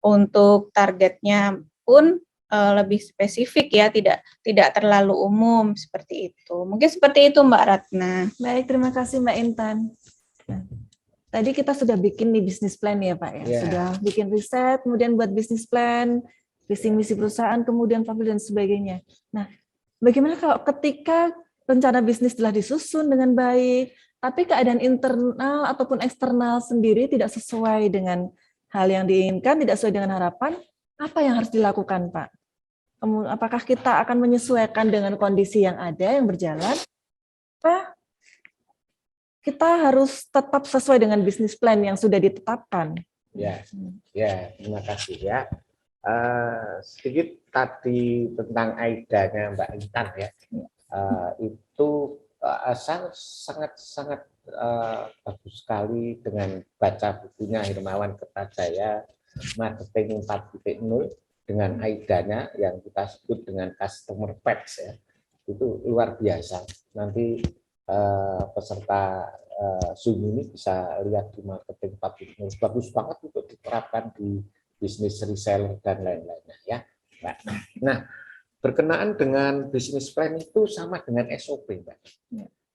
untuk targetnya pun lebih spesifik ya, tidak terlalu umum seperti itu. Mungkin seperti itu Mbak Ratna. Baik, terima kasih Mbak Intan. Nah, tadi kita sudah bikin nih bisnis plan ya Pak ya. Yeah. Sudah bikin riset, kemudian buat bisnis plan, visi misi perusahaan, kemudian profil dan sebagainya. Nah, bagaimana kalau ketika rencana bisnis telah disusun dengan baik, tapi keadaan internal ataupun eksternal sendiri tidak sesuai dengan hal yang diinginkan, tidak sesuai dengan harapan, apa yang harus dilakukan Pak? Apakah kita akan menyesuaikan dengan kondisi yang ada, yang berjalan, apa kita harus tetap sesuai dengan bisnis plan yang sudah ditetapkan? Ya, terima kasih ya. Sedikit tadi tentang AIDA-nya Mbak Intan ya. Itu sangat bagus sekali dengan baca bukunya Hermawan Kertajaya, Marketing 4.0 dengan AIDA-nya yang kita sebut dengan Customer Facts ya. Itu luar biasa. Nanti peserta Zoom ini bisa lihat di Marketing 4.0, bagus banget untuk diterapkan di bisnis reseller dan lain-lainnya ya. Nah, berkenaan dengan bisnis plan itu sama dengan SOP, Mbak.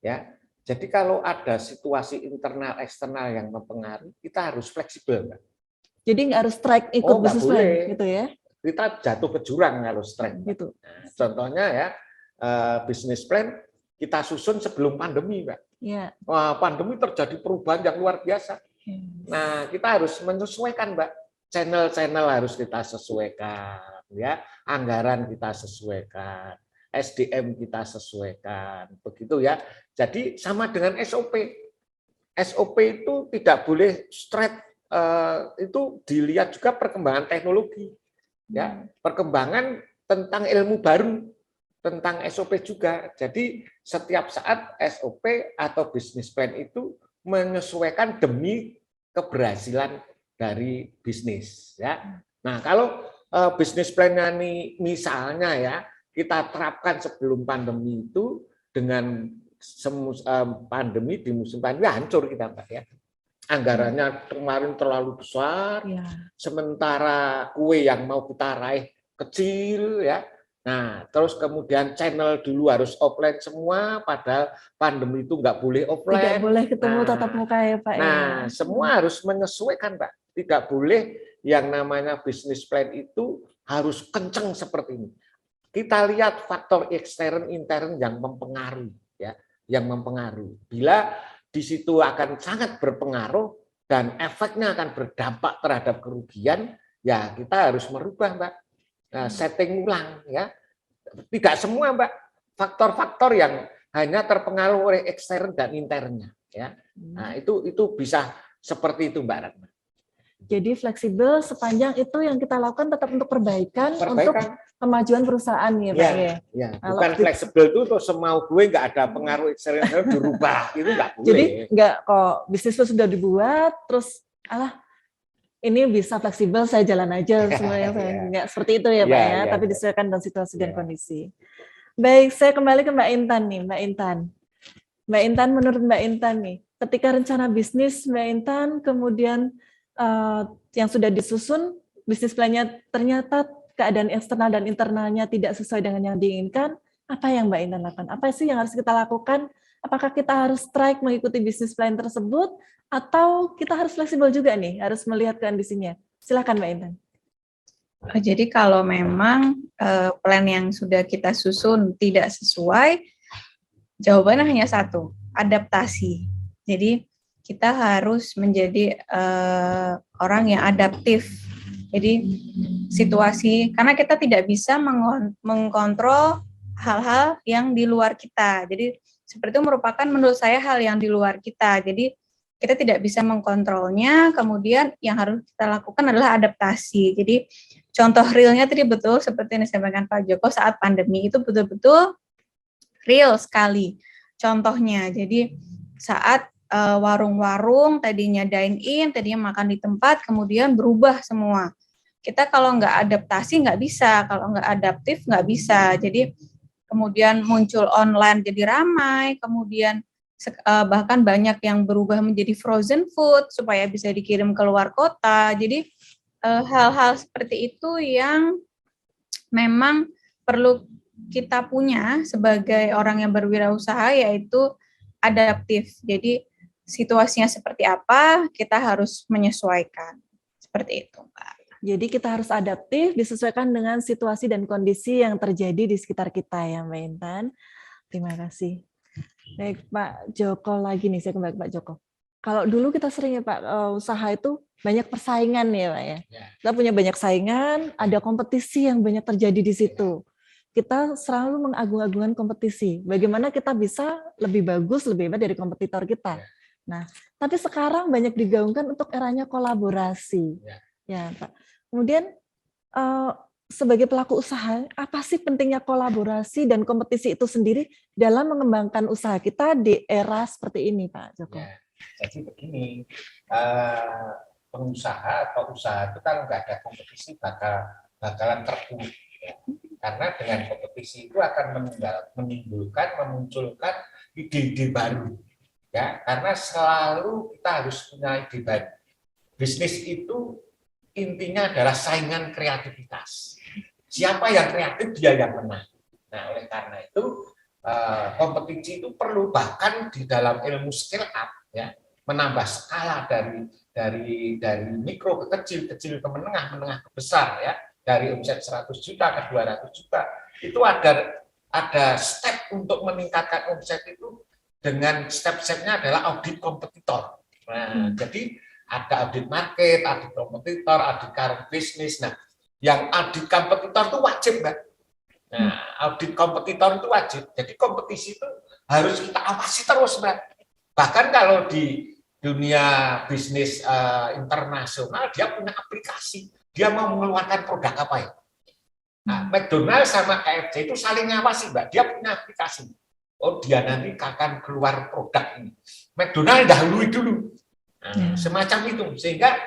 Ya. Jadi kalau ada situasi internal eksternal yang mempengaruhi, kita harus fleksibel, Mbak. Jadi nggak harus strike ikut bisnis plan gitu ya. Kita jatuh ke jurang kalau strike. Gitu. Nah, contohnya ya, bisnis plan kita susun sebelum pandemi, Mbak. Ya. Wah, pandemi terjadi perubahan yang luar biasa. Nah, kita harus menyesuaikan, Mbak. Channel-channel harus kita sesuaikan, ya. Anggaran kita sesuaikan, SDM kita sesuaikan, begitu ya. Jadi sama dengan SOP. SOP itu tidak boleh straight, itu dilihat juga perkembangan teknologi, ya. Perkembangan tentang ilmu baru, tentang SOP juga. Jadi setiap saat SOP atau bisnis plan itu menyesuaikan demi keberhasilan dari bisnis ya. Nah, kalau bisnis plan-nya nih misalnya ya kita terapkan sebelum pandemi itu, dengan pandemi di musim pandemi hancur kita Mbak ya. Anggarannya kemarin terlalu besar, sementara kue yang mau kita raih kecil ya. Nah, terus kemudian channel dulu harus offline semua, padahal pandemi itu nggak boleh offline. Tidak boleh ketemu tatap muka ya Pak. Nah, semua harus menyesuaikan Pak. Tidak boleh yang namanya bisnis plan itu harus kenceng seperti ini. Kita lihat faktor ekstern intern yang mempengaruhi ya, yang mempengaruhi. Bila di situ akan sangat berpengaruh dan efeknya akan berdampak terhadap kerugian, ya kita harus merubah Mbak. Nah, setting ulang ya. Tidak semua Mbak, faktor-faktor yang hanya terpengaruh oleh ekstern dan internnya ya. Nah, itu bisa seperti itu Mbak Ratna. Jadi fleksibel sepanjang itu yang kita lakukan tetap untuk perbaikan. Untuk kemajuan perusahaan ya Pak ya. Ya. Bukan fleksibel itu terus semau gue nggak ada pengaruh ekstern dirubah, itu nggak boleh. Jadi nggak kok bisnis itu sudah dibuat terus ini bisa fleksibel, saya jalan aja semuanya. Nggak seperti itu ya Pak ya, tapi disesuaikan dengan situasi dan kondisi. Baik, saya kembali ke Mbak Intan nih, Mbak Intan, menurut Mbak Intan nih, ketika rencana bisnis Mbak Intan kemudian yang sudah disusun, bisnis plan-nya ternyata keadaan eksternal dan internalnya tidak sesuai dengan yang diinginkan, apa yang Mbak Intan lakukan? Apa sih yang harus kita lakukan? Apakah kita harus strike mengikuti bisnis plan tersebut, atau kita harus fleksibel juga nih, harus melihat kondisinya? Silakan Mbak Intan. Jadi kalau memang plan yang sudah kita susun tidak sesuai, jawabannya hanya satu, adaptasi. Jadi kita harus menjadi orang yang adaptif. Jadi situasi, karena kita tidak bisa mengkontrol hal-hal yang di luar kita. Jadi seperti itu merupakan menurut saya hal yang di luar kita. Jadi kita tidak bisa mengkontrolnya, kemudian yang harus kita lakukan adalah adaptasi. Jadi contoh realnya tadi betul seperti yang disampaikan Pak Joko saat pandemi itu betul-betul real sekali. Contohnya, jadi saat warung-warung tadinya dine-in, tadinya makan di tempat, kemudian berubah semua. Kita kalau nggak adaptasi nggak bisa, kalau nggak adaptif nggak bisa. Jadi kemudian muncul online jadi ramai, kemudian bahkan banyak yang berubah menjadi frozen food supaya bisa dikirim ke luar kota. Jadi hal-hal seperti itu yang memang perlu kita punya sebagai orang yang berwirausaha, yaitu adaptif. Jadi situasinya seperti apa, kita harus menyesuaikan. Seperti itu, Mbak. Jadi kita harus adaptif, disesuaikan dengan situasi dan kondisi yang terjadi di sekitar kita ya Mbak Intan. Terima kasih. Baik Pak Joko lagi nih, saya kembali ke Pak Joko. Kalau dulu kita sering ya Pak, usaha itu banyak persaingan ya Pak ya. Kita punya banyak saingan, ada kompetisi yang banyak terjadi di situ. Kita selalu mengagung-agungkan kompetisi. Bagaimana kita bisa lebih bagus, lebih hebat dari kompetitor kita. Nah, tapi sekarang banyak digaungkan untuk eranya kolaborasi. Ya, Pak. Kemudian sebagai pelaku usaha, apa sih pentingnya kolaborasi dan kompetisi itu sendiri dalam mengembangkan usaha kita di era seperti ini, Pak Joko? Ya, jadi begini, pengusaha atau usaha itu kalau nggak ada kompetisi bakalan terpuruk. Ya. Karena dengan kompetisi itu akan memunculkan ide-ide baru. Ya, karena selalu kita harus punya ide baru. Bisnis itu intinya adalah saingan kreativitas. Siapa yang kreatif, dia yang menang. Nah, oleh karena itu kompetisi itu perlu, bahkan di dalam ilmu scale up, ya, menambah skala dari mikro ke kecil, kecil ke menengah, menengah ke besar, ya, dari omset 100 juta ke 200 juta. Itu ada step untuk meningkatkan omset itu, dengan step-stepnya adalah audit kompetitor. Nah, jadi ada audit market, audit kompetitor, audit current business. Nah, yang audit kompetitor itu wajib, Mbak. Nah, audit kompetitor itu wajib. Jadi kompetisi itu harus kita awasi terus, Mbak. Bahkan kalau di dunia bisnis internasional, dia punya aplikasi. Dia mau mengeluarkan produk apa ya? Nah, McDonald's sama KFC itu saling ngawasi, Mbak. Dia punya aplikasi. Oh, dia nanti akan keluar produk ini. McDonald's dahului dulu. Nah, semacam itu, sehingga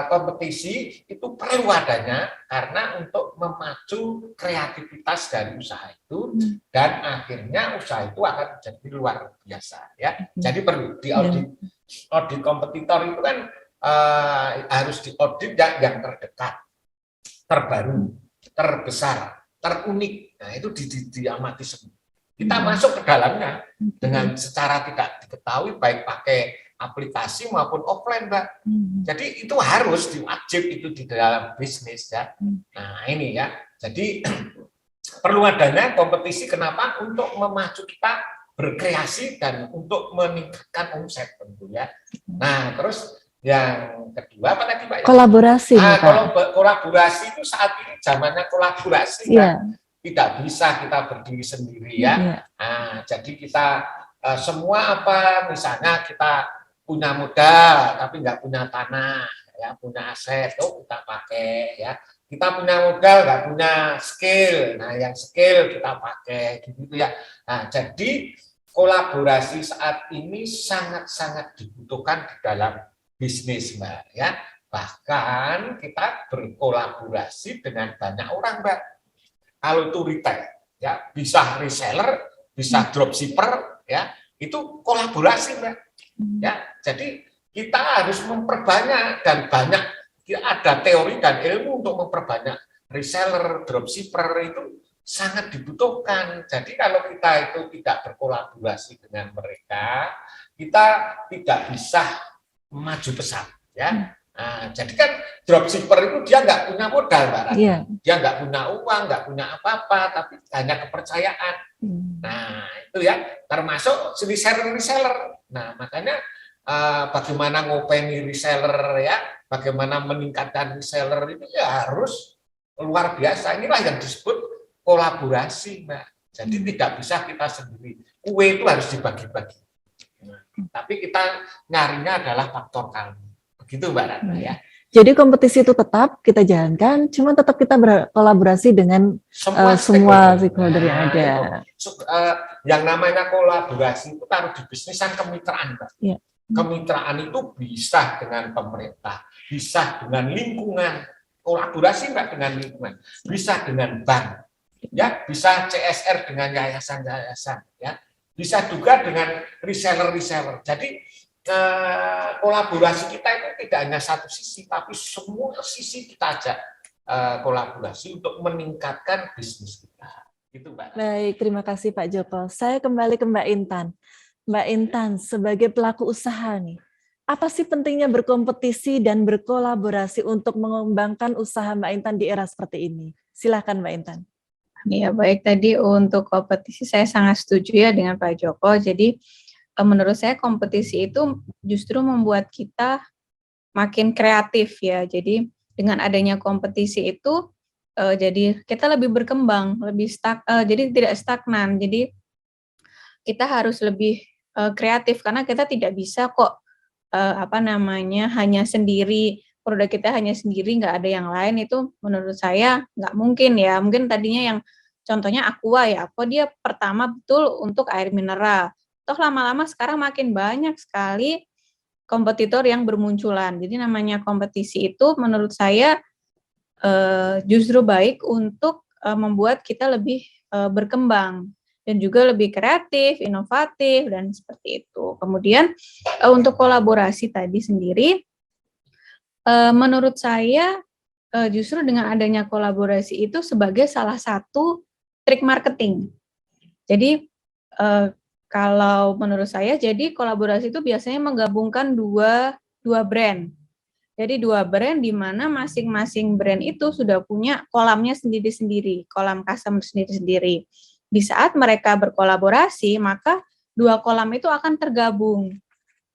kompetisi itu perlu adanya karena untuk memacu kreativitas dari usaha itu, dan akhirnya usaha itu akan menjadi luar biasa, ya. Jadi perlu audit kompetitor itu kan harus diaudit yang terdekat, terbaru, terbesar, terunik. Nah, itu diamati semua. Kita masuk ke dalamnya dengan secara tidak diketahui, baik pakai aplikasi maupun offline, Mbak. Jadi itu harus diwajib itu di dalam bisnis, ya. Nah, ini ya. Jadi perlu adanya kompetisi, kenapa? Untuk memacu kita berkreasi dan untuk meningkatkan omset tentu, ya. Nah, terus yang kedua apa tadi, Pak? Kolaborasi, Pak. Kalau kolaborasi itu saat ini zamannya kolaborasi, yeah. Kan? Tidak bisa kita berdiri sendiri, ya. Yeah. Nah, jadi kita semua apa, misalnya kita punya modal tapi nggak punya tanah, ya, punya aset, kita pakai, ya. Kita punya modal nggak punya skill, nah yang skill kita pakai, gitu ya. Nah, jadi kolaborasi saat ini sangat-sangat dibutuhkan di dalam bisnis, Mbak, ya. Bahkan kita berkolaborasi dengan banyak orang, Mbak. Kalau itu retail, ya, bisa reseller, bisa dropshipper, ya, itu kolaborasi, Mbak. Ya, jadi kita harus memperbanyak, dan banyak ada teori dan ilmu untuk memperbanyak reseller, dropshipper, itu sangat dibutuhkan. Jadi kalau kita itu tidak berkolaborasi dengan mereka, kita tidak bisa maju pesat, ya. Nah, jadi kan dropshipper itu dia nggak punya modal, Mbak. Yeah. Dia nggak punya uang, nggak punya apa-apa, tapi hanya kepercayaan. Nah, itu ya, termasuk reseller. Nah, makanya bagaimana ngopeni reseller, ya, bagaimana meningkatkan reseller itu ya harus luar biasa. Inilah yang disebut kolaborasi, Mbak. Jadi tidak bisa kita sendiri. Kue itu harus dibagi-bagi. Nah, tapi kita nyarinya adalah faktor kali. Begitu, Mbak Ratna, ya. Jadi kompetisi itu tetap kita jalankan, cuma tetap kita berkolaborasi dengan semua stakeholder yang ada. Yang namanya kolaborasi itu taruh di bisnisan kemitraan, Mbak. Ya. Kemitraan itu bisa dengan pemerintah, bisa dengan lingkungan, kolaborasi, Mbak, dengan lingkungan, bisa dengan bank, ya, bisa CSR dengan yayasan-yayasan, ya. bisa juga dengan reseller-reseller. Jadi kolaborasi kita itu tidak hanya satu sisi, tapi semua sisi kita ajak kolaborasi untuk meningkatkan bisnis kita. Gitu, Mbak. Baik, terima kasih Pak Joko. Saya kembali ke Mbak Intan. Mbak Intan, sebagai pelaku usaha nih, apa sih pentingnya berkompetisi dan berkolaborasi untuk mengembangkan usaha Mbak Intan di era seperti ini? Silakan Mbak Intan. Ya, baik, tadi untuk kompetisi saya sangat setuju ya dengan Pak Joko. Jadi menurut saya kompetisi itu justru membuat kita makin kreatif ya. Jadi dengan adanya kompetisi itu jadi kita lebih berkembang, jadi tidak stagnan. Jadi kita harus lebih kreatif karena kita tidak bisa kok hanya sendiri, produk kita hanya sendiri, nggak ada yang lain, itu menurut saya nggak mungkin ya. Mungkin tadinya yang contohnya Aqua ya, Aqua dia pertama betul untuk air mineral. Toh lama-lama sekarang makin banyak sekali kompetitor yang bermunculan. Jadi namanya kompetisi itu menurut saya justru baik untuk membuat kita lebih berkembang dan juga lebih kreatif, inovatif, dan seperti itu. Kemudian untuk kolaborasi tadi sendiri, menurut saya justru dengan adanya kolaborasi itu sebagai salah satu trik marketing. Jadi kalau menurut saya, jadi kolaborasi itu biasanya menggabungkan dua brand. Jadi dua brand di mana masing-masing brand itu sudah punya kolamnya sendiri-sendiri, kolam customer sendiri-sendiri. Di saat mereka berkolaborasi, maka dua kolam itu akan tergabung.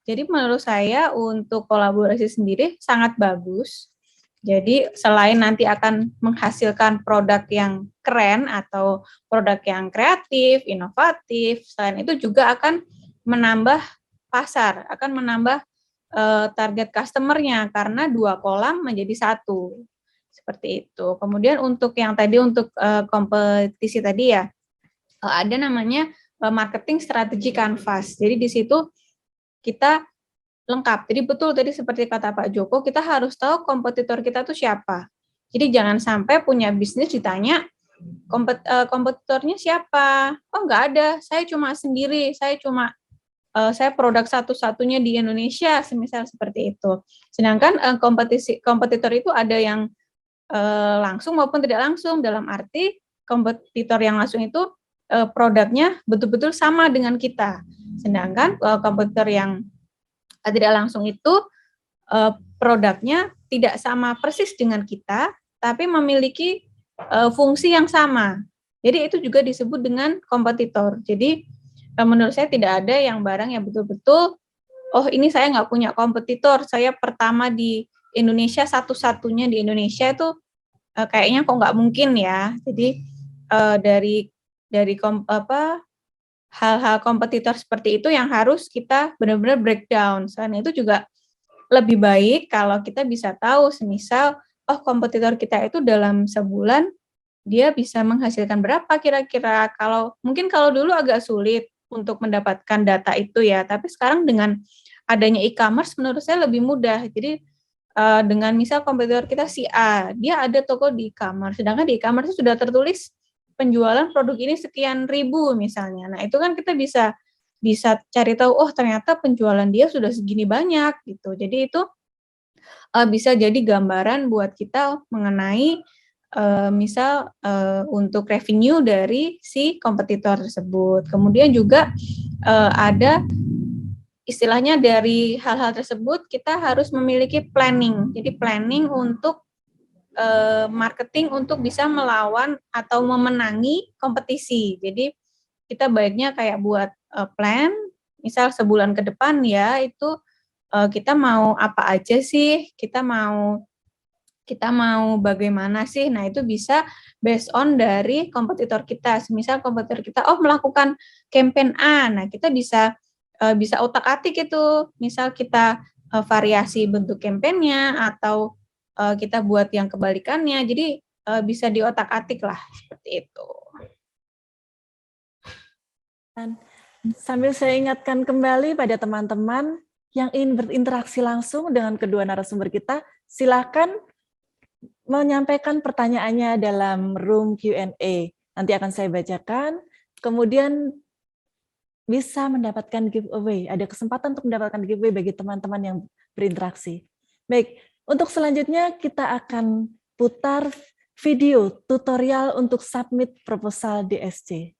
Jadi menurut saya untuk kolaborasi sendiri sangat bagus. Jadi selain nanti akan menghasilkan produk yang keren atau produk yang kreatif, inovatif, selain itu juga akan menambah pasar, akan menambah target customer-nya karena dua kolam menjadi satu. Seperti itu. Kemudian untuk yang tadi untuk kompetisi tadi ya, ada namanya marketing strategi canvas. Jadi di situ kita lengkap. Jadi betul tadi seperti kata Pak Joko, kita harus tahu kompetitor kita tuh siapa. Jadi jangan sampai punya bisnis ditanya kompetitornya siapa. Oh nggak ada, saya cuma sendiri, saya produk satu-satunya di Indonesia, semisal seperti itu. Sedangkan kompetitor itu ada yang langsung maupun tidak langsung. Dalam arti kompetitor yang langsung itu produknya betul-betul sama dengan kita. Sedangkan kompetitor yang tidak langsung itu produknya tidak sama persis dengan kita, tapi memiliki fungsi yang sama. Jadi itu juga disebut dengan kompetitor. Jadi menurut saya tidak ada yang barang yang betul-betul, oh ini saya nggak punya kompetitor, saya pertama di Indonesia, satu-satunya di Indonesia, itu kayaknya kok nggak mungkin ya. Jadi dari hal-hal kompetitor seperti itu yang harus kita benar-benar breakdown. Selain itu juga lebih baik kalau kita bisa tahu, semisal, oh kompetitor kita itu dalam sebulan dia bisa menghasilkan berapa kira-kira. Mungkin kalau dulu agak sulit untuk mendapatkan data itu ya, tapi sekarang dengan adanya e-commerce menurut saya lebih mudah. Jadi dengan misal kompetitor kita si A, dia ada toko di e-commerce, sedangkan di e-commerce sudah tertulis penjualan produk ini sekian ribu misalnya. Nah, itu kan kita bisa cari tahu, oh ternyata penjualan dia sudah segini banyak gitu. Jadi itu bisa jadi gambaran buat kita mengenai misal untuk revenue dari si kompetitor tersebut. Kemudian juga ada istilahnya dari hal-hal tersebut kita harus memiliki planning. Jadi planning untuk marketing untuk bisa melawan atau memenangi kompetisi. Jadi kita baiknya kayak buat plan, misal sebulan ke depan ya, itu kita mau apa aja sih, kita mau bagaimana sih. Nah itu bisa based on dari kompetitor kita. Misal kompetitor kita melakukan campaign A, nah kita bisa otak-atik itu. Misal kita variasi bentuk campaign-nya atau kita buat yang kebalikannya, jadi bisa diotak-atik lah, seperti itu. Dan sambil saya ingatkan kembali pada teman-teman yang ingin berinteraksi langsung dengan kedua narasumber kita, silakan menyampaikan pertanyaannya dalam room Q&A. Nanti akan saya bacakan, kemudian bisa mendapatkan giveaway. Ada kesempatan untuk mendapatkan giveaway bagi teman-teman yang berinteraksi. Baik, untuk selanjutnya kita akan putar video tutorial untuk submit proposal DSC.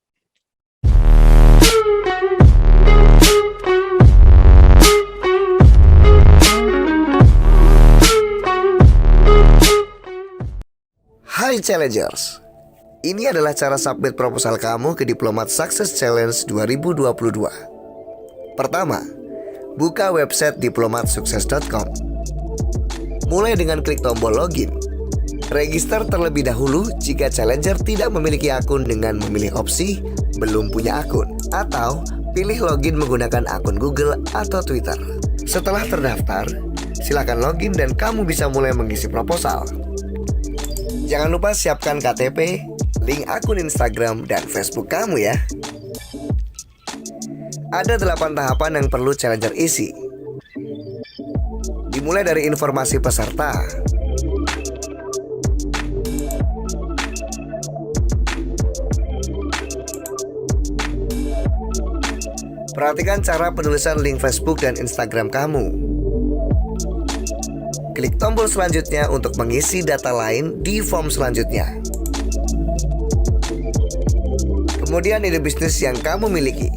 Hai Challengers, ini adalah cara submit proposal kamu ke Diplomat Success Challenge 2022. Pertama, buka website diplomatsukses.com. Mulai dengan klik tombol login. Register terlebih dahulu jika Challenger tidak memiliki akun dengan memilih opsi belum punya akun, atau pilih login menggunakan akun Google atau Twitter. Setelah terdaftar, silakan login dan kamu bisa mulai mengisi proposal. Jangan lupa siapkan KTP, link akun Instagram dan Facebook kamu ya. Ada 8 tahapan yang perlu Challenger isi. Dimulai dari informasi peserta, perhatikan cara penulisan link Facebook dan Instagram kamu. Klik tombol selanjutnya untuk mengisi data lain di form selanjutnya. Kemudian ide bisnis yang kamu miliki.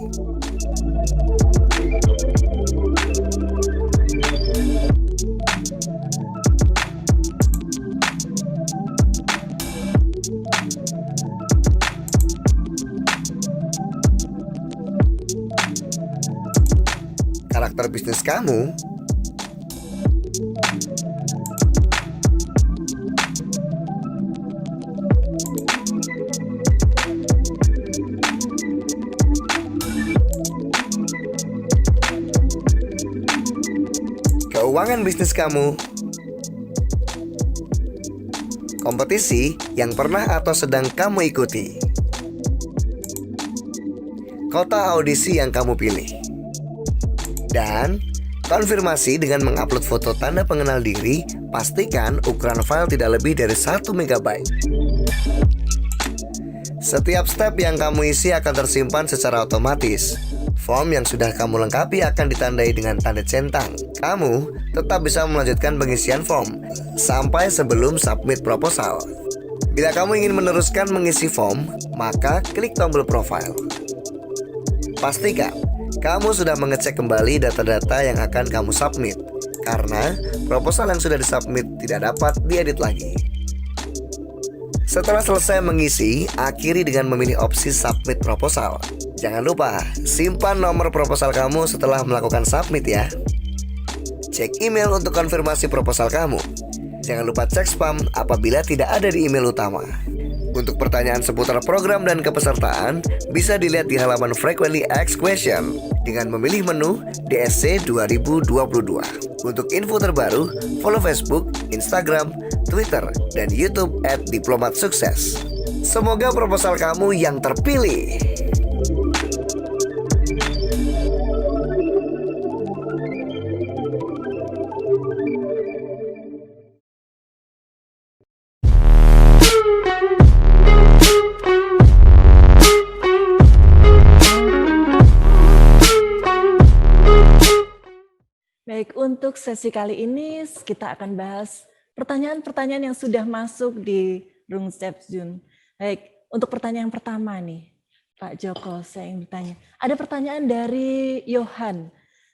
Karakter bisnis kamu. Keuangan bisnis kamu. Kompetisi yang pernah atau sedang kamu ikuti. Kota audisi yang kamu pilih. Dan konfirmasi dengan mengupload foto tanda pengenal diri. Pastikan ukuran file tidak lebih dari 1 MB. Setiap step yang kamu isi akan tersimpan secara otomatis. Form yang sudah kamu lengkapi akan ditandai dengan tanda centang. Kamu tetap bisa melanjutkan pengisian form sampai sebelum submit proposal. Bila kamu ingin meneruskan mengisi form, maka klik tombol profile. Pastikan kamu sudah mengecek kembali data-data yang akan kamu submit, karena proposal yang sudah disubmit tidak dapat diedit lagi. Setelah selesai mengisi, akhiri dengan memilih opsi submit proposal. Jangan lupa, simpan nomor proposal kamu setelah melakukan submit ya. Cek email untuk konfirmasi proposal kamu. Jangan lupa cek spam apabila tidak ada di email utama. Untuk pertanyaan seputar program dan kepesertaan, bisa dilihat di halaman Frequently Asked Question dengan memilih menu DSC 2022. Untuk info terbaru, follow Facebook, Instagram, Twitter, dan YouTube @diplomatsukses. Semoga proposal kamu yang terpilih. Baik, untuk sesi kali ini kita akan bahas pertanyaan-pertanyaan yang sudah masuk di Room Chat Zoom. Baik, untuk pertanyaan pertama nih, Pak Joko, saya ingin bertanya. Ada pertanyaan dari Yohan.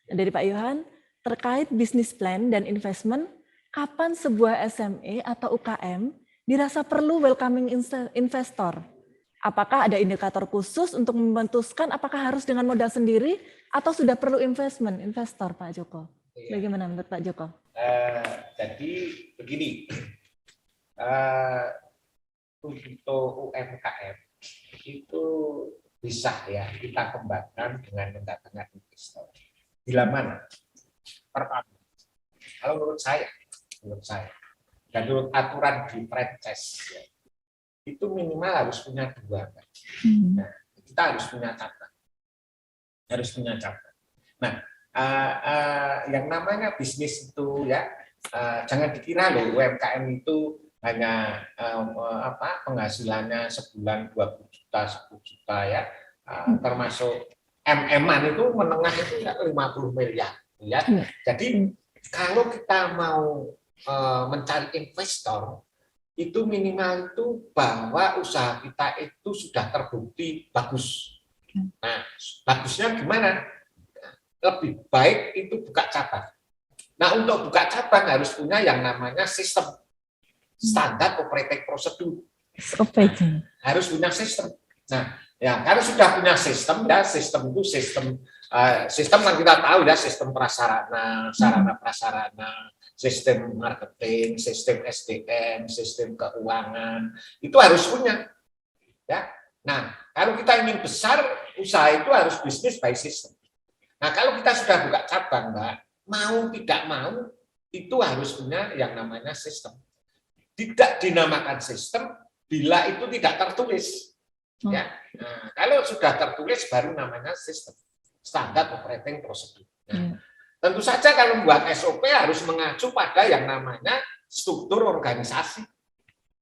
Dari Pak Yohan, terkait bisnis plan dan investment, kapan sebuah SME atau UKM dirasa perlu welcoming investor? Apakah ada indikator khusus untuk memutuskan apakah harus dengan modal sendiri atau sudah perlu investor, Pak Joko? Bagaimana menurut Pak Joko? Jadi begini, untuk UMKM itu bisa ya kita kembangkan dengan mendatangkan investor. Bila mana? Pertama, kalau menurut saya dan menurut aturan di franchise ya, itu minimal harus punya 2. Nah, kita harus punya catatan. Nah, yang namanya bisnis itu ya, jangan dikira loh UMKM itu hanya penghasilannya sebulan 20 juta, 10 juta ya, termasuk MM-an itu menengah itu ya 50 miliar. Ya. Jadi kalau kita mau mencari investor, itu minimal itu bahwa usaha kita itu sudah terbukti bagus. Nah, bagusnya gimana? Lebih baik itu buka cabang. Nah, untuk buka cabang harus punya yang namanya sistem. Standar operating procedure. Harus punya sistem. Nah, ya kalau sudah punya sistem, ya sistem itu sistem kan kita tahu ya, sistem prasarana, sarana prasarana, sistem marketing, sistem SDM, sistem keuangan, itu harus punya. Ya. Nah, kalau kita ingin besar, usaha itu harus bisnis by system. Nah, kalau kita sudah buka cabang, Mbak, mau tidak mau, itu harus punya yang namanya sistem. Tidak dinamakan sistem bila itu tidak tertulis. Ya. Nah, kalau sudah tertulis baru namanya sistem, standar operating procedure. Nah, tentu saja kalau membuat SOP harus mengacu pada yang namanya struktur organisasi.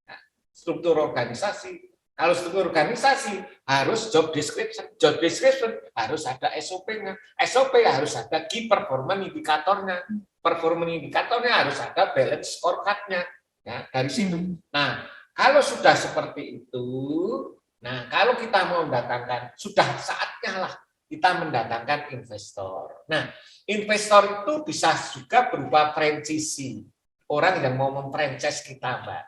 Nah, struktur organisasi. Kalau struktur organisasi harus job description harus ada SOP-nya. SOP harus ada key performance indikatornya. Performance indikatornya harus ada balance scorecard-nya. Ya, dari situ. Nah, kalau sudah seperti itu, nah kalau kita mau mendatangkan, sudah saatnya lah kita mendatangkan investor. Nah, investor itu bisa juga berupa franchisee, orang yang mau memfranchise kita, Mbak.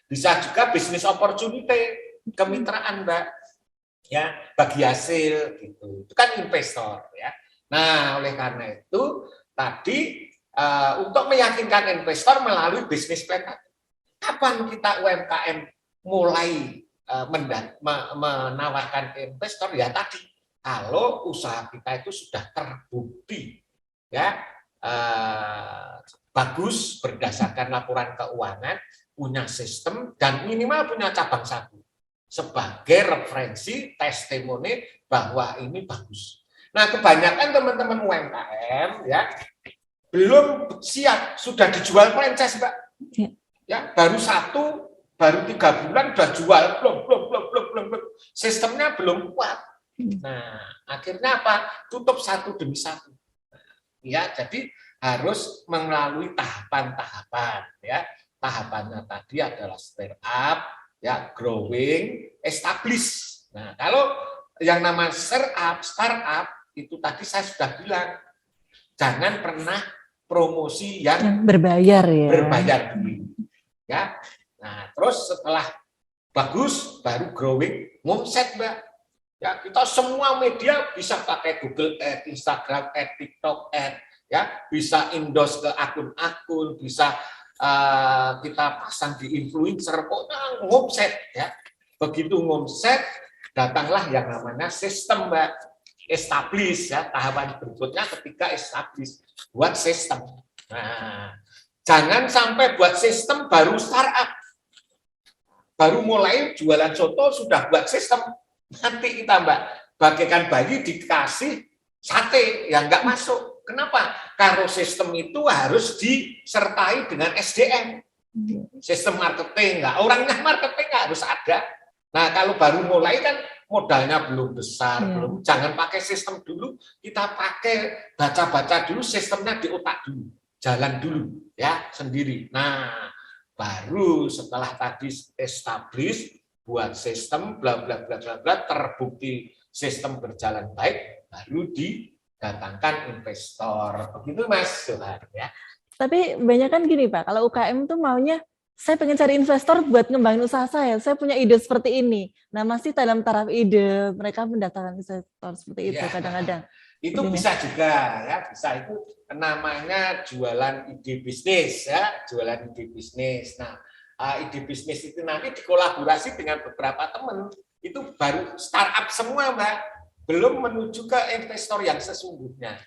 Bisa juga bisnis opportunity, kemitraan, Mbak. Ya, bagi hasil gitu. Itu kan investor, ya. Nah, oleh karena itu tadi untuk meyakinkan investor melalui bisnis plan. Kapan kita UMKM mulai menawarkan ke investor? Ya tadi, kalau usaha kita itu sudah terbukti, ya bagus berdasarkan laporan keuangan, punya sistem dan minimal punya cabang satu sebagai referensi testimoni bahwa ini bagus. Nah, kebanyakan teman-teman UMKM ya belum siap, sudah dijual franchise, Mbak. Ya, baru 3 bulan udah jual, belum. Sistemnya belum kuat. Nah, akhirnya apa? Tutup satu demi satu. Ya, jadi harus melalui tahapan-tahapan. Ya, tahapannya tadi adalah startup, ya, growing, establish. Nah, kalau yang namanya startup itu tadi saya sudah bilang, jangan pernah promosi yang berbayar ya. Berbayar dulu. Ya. Nah, terus setelah bagus baru growing, ngomset, Mbak. Ya, kita semua media bisa pakai Google Ads, Instagram Ads, TikTok Ads, ya, bisa endorse ke akun-akun, bisa kita pasang di influencer, pokoknya ngomset, ya. Begitu ngomset, datanglah yang namanya sistem, Mbak. Establish, ya, tahapan berikutnya ketika establish, buat sistem. Nah, jangan sampai buat sistem baru startup, baru mulai jualan soto sudah buat sistem. Nanti kita, Mbak, bagaikan bayi dikasih sate yang nggak masuk. Kenapa? Karena sistem itu harus disertai dengan SDM, sistem marketing. Nggak, orangnya marketing nggak harus ada. Nah, kalau baru mulai kan modalnya belum besar, jangan pakai sistem dulu, kita pakai baca-baca dulu, sistemnya di otak dulu, jalan dulu, ya, sendiri. Nah, baru setelah tadi establish, buat sistem, bla bla bla bla bla, terbukti sistem berjalan baik, baru didatangkan investor. Begitu, Mas Johan, ya. Tapi banyak kan gini, Pak, kalau UKM tuh maunya, saya pengen cari investor buat ngembangin usaha saya punya ide seperti ini. Nah, masih dalam taraf ide, mereka mendatangkan investor seperti itu kadang-kadang. Itu bisa juga, ya, bisa itu namanya jualan ide bisnis, ya, jualan ide bisnis. Nah, ide bisnis itu nanti dikolaborasi dengan beberapa teman, itu baru startup semua, Mbak, belum menuju ke investor yang sesungguhnya.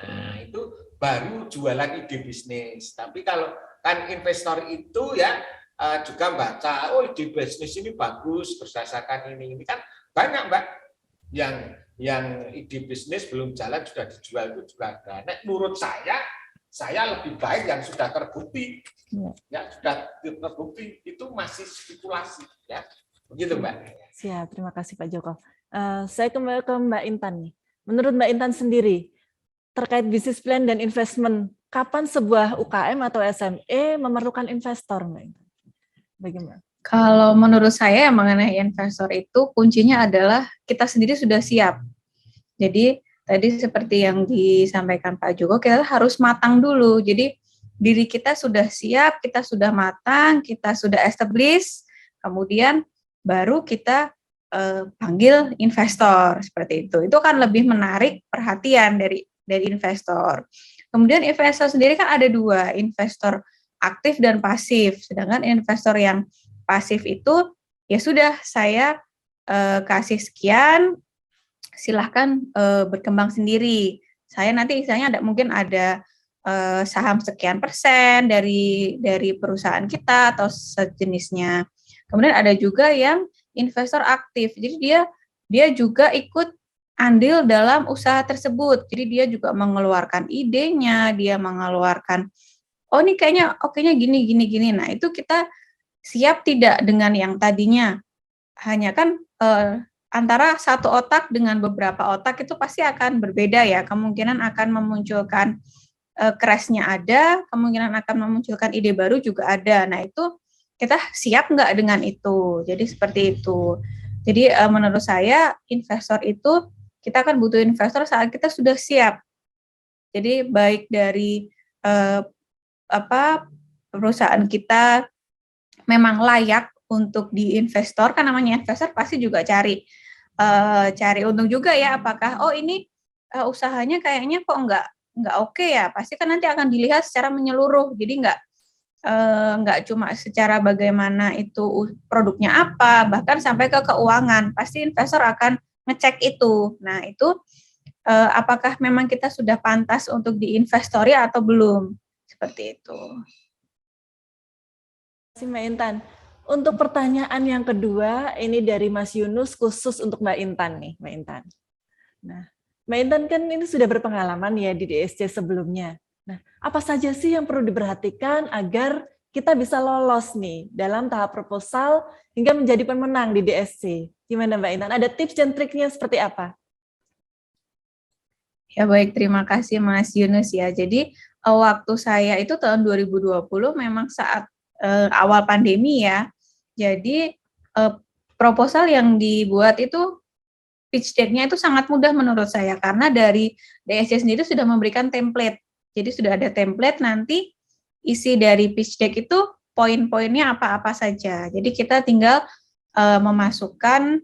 Nah, itu baru jualan ide bisnis. Tapi kalau kan investor itu ya juga baca, oh ide bisnis ini bagus berdasarkan ini kan banyak, Mbak, yang ide bisnis belum jalan sudah dijual itu juga ada. Nah, menurut saya lebih baik yang sudah terbukti, ya sudah terbukti itu masih spekulasi, ya begitu, Mbak. Siap, terima kasih Pak Joko. Saya kembali ke Mbak Intan nih. Menurut Mbak Intan sendiri, terkait business plan dan investment, kapan sebuah UKM atau SME memerlukan investor, Mbak Intan? Bagaimana? Kalau menurut saya mengenai investor itu kuncinya adalah kita sendiri sudah siap. Jadi tadi seperti yang disampaikan Pak Joko, kita harus matang dulu. Jadi diri kita sudah siap, kita sudah matang, kita sudah establish, kemudian baru kita panggil investor seperti itu. Itu kan lebih menarik perhatian dari investor. Kemudian investor sendiri kan ada dua, investor aktif dan pasif. Sedangkan investor yang pasif itu ya sudah saya kasih sekian, silahkan berkembang sendiri. Saya nanti misalnya mungkin ada saham sekian persen dari perusahaan kita atau sejenisnya. Kemudian ada juga yang investor aktif. Jadi dia juga ikut andil dalam usaha tersebut. Jadi dia juga mengeluarkan idenya, dia mengeluarkan oh ini kayaknya oke-nya gini. Nah, itu kita siap tidak dengan yang tadinya. Hanya kan antara satu otak dengan beberapa otak itu pasti akan berbeda ya. Kemungkinan akan memunculkan crash-nya ada, kemungkinan akan memunculkan ide baru juga ada. Nah, itu kita siap nggak dengan itu? Jadi seperti itu. Jadi menurut saya investor itu kita akan butuh investor saat kita sudah siap. Jadi baik dari perusahaan kita memang layak untuk diinvestor, kan namanya investor pasti juga cari untung juga ya. Apakah ini usahanya kayaknya kok nggak oke ya? Pasti kan nanti akan dilihat secara menyeluruh. Jadi nggak cuma secara bagaimana itu produknya apa, bahkan sampai ke keuangan. Pasti investor akan ngecek itu. Nah, itu apakah memang kita sudah pantas untuk diinvestori atau belum? Seperti itu. Terima kasih Mbak Intan. Untuk pertanyaan yang kedua, ini dari Mas Yunus khusus untuk Mbak Intan nih, Mbak Intan. Nah, Mbak Intan kan ini sudah berpengalaman ya di DSC sebelumnya. Nah, apa saja sih yang perlu diperhatikan agar kita bisa lolos nih dalam tahap proposal hingga menjadi pemenang di DSC? Gimana Mbak Intan? Ada tips dan triknya seperti apa? Ya baik, terima kasih Mas Yunus ya. Jadi waktu saya itu tahun 2020 memang saat awal pandemi ya. Jadi proposal yang dibuat itu pitch deck-nya itu sangat mudah menurut saya karena dari DSC sendiri sudah memberikan template. Jadi sudah ada template, nanti isi dari pitch deck itu poin-poinnya apa-apa saja. Jadi kita tinggal memasukkan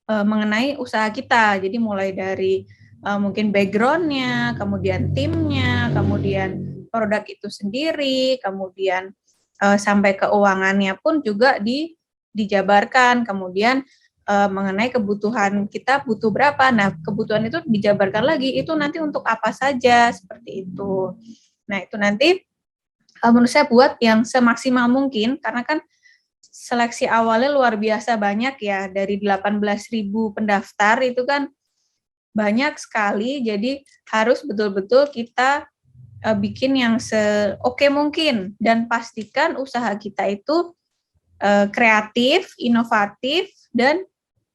mengenai usaha kita. Jadi mulai dari mungkin background-nya, kemudian timnya, kemudian produk itu sendiri, kemudian sampai keuangannya pun juga dijabarkan, kemudian mengenai kebutuhan kita butuh berapa. Nah, kebutuhan itu dijabarkan lagi, itu nanti untuk apa saja, seperti itu. Nah, itu nanti menurut saya buat yang semaksimal mungkin, karena kan seleksi awalnya luar biasa banyak ya, dari 18.000 pendaftar itu kan banyak sekali, jadi harus betul-betul kita bikin yang se-oke mungkin, dan pastikan usaha kita itu kreatif, inovatif, dan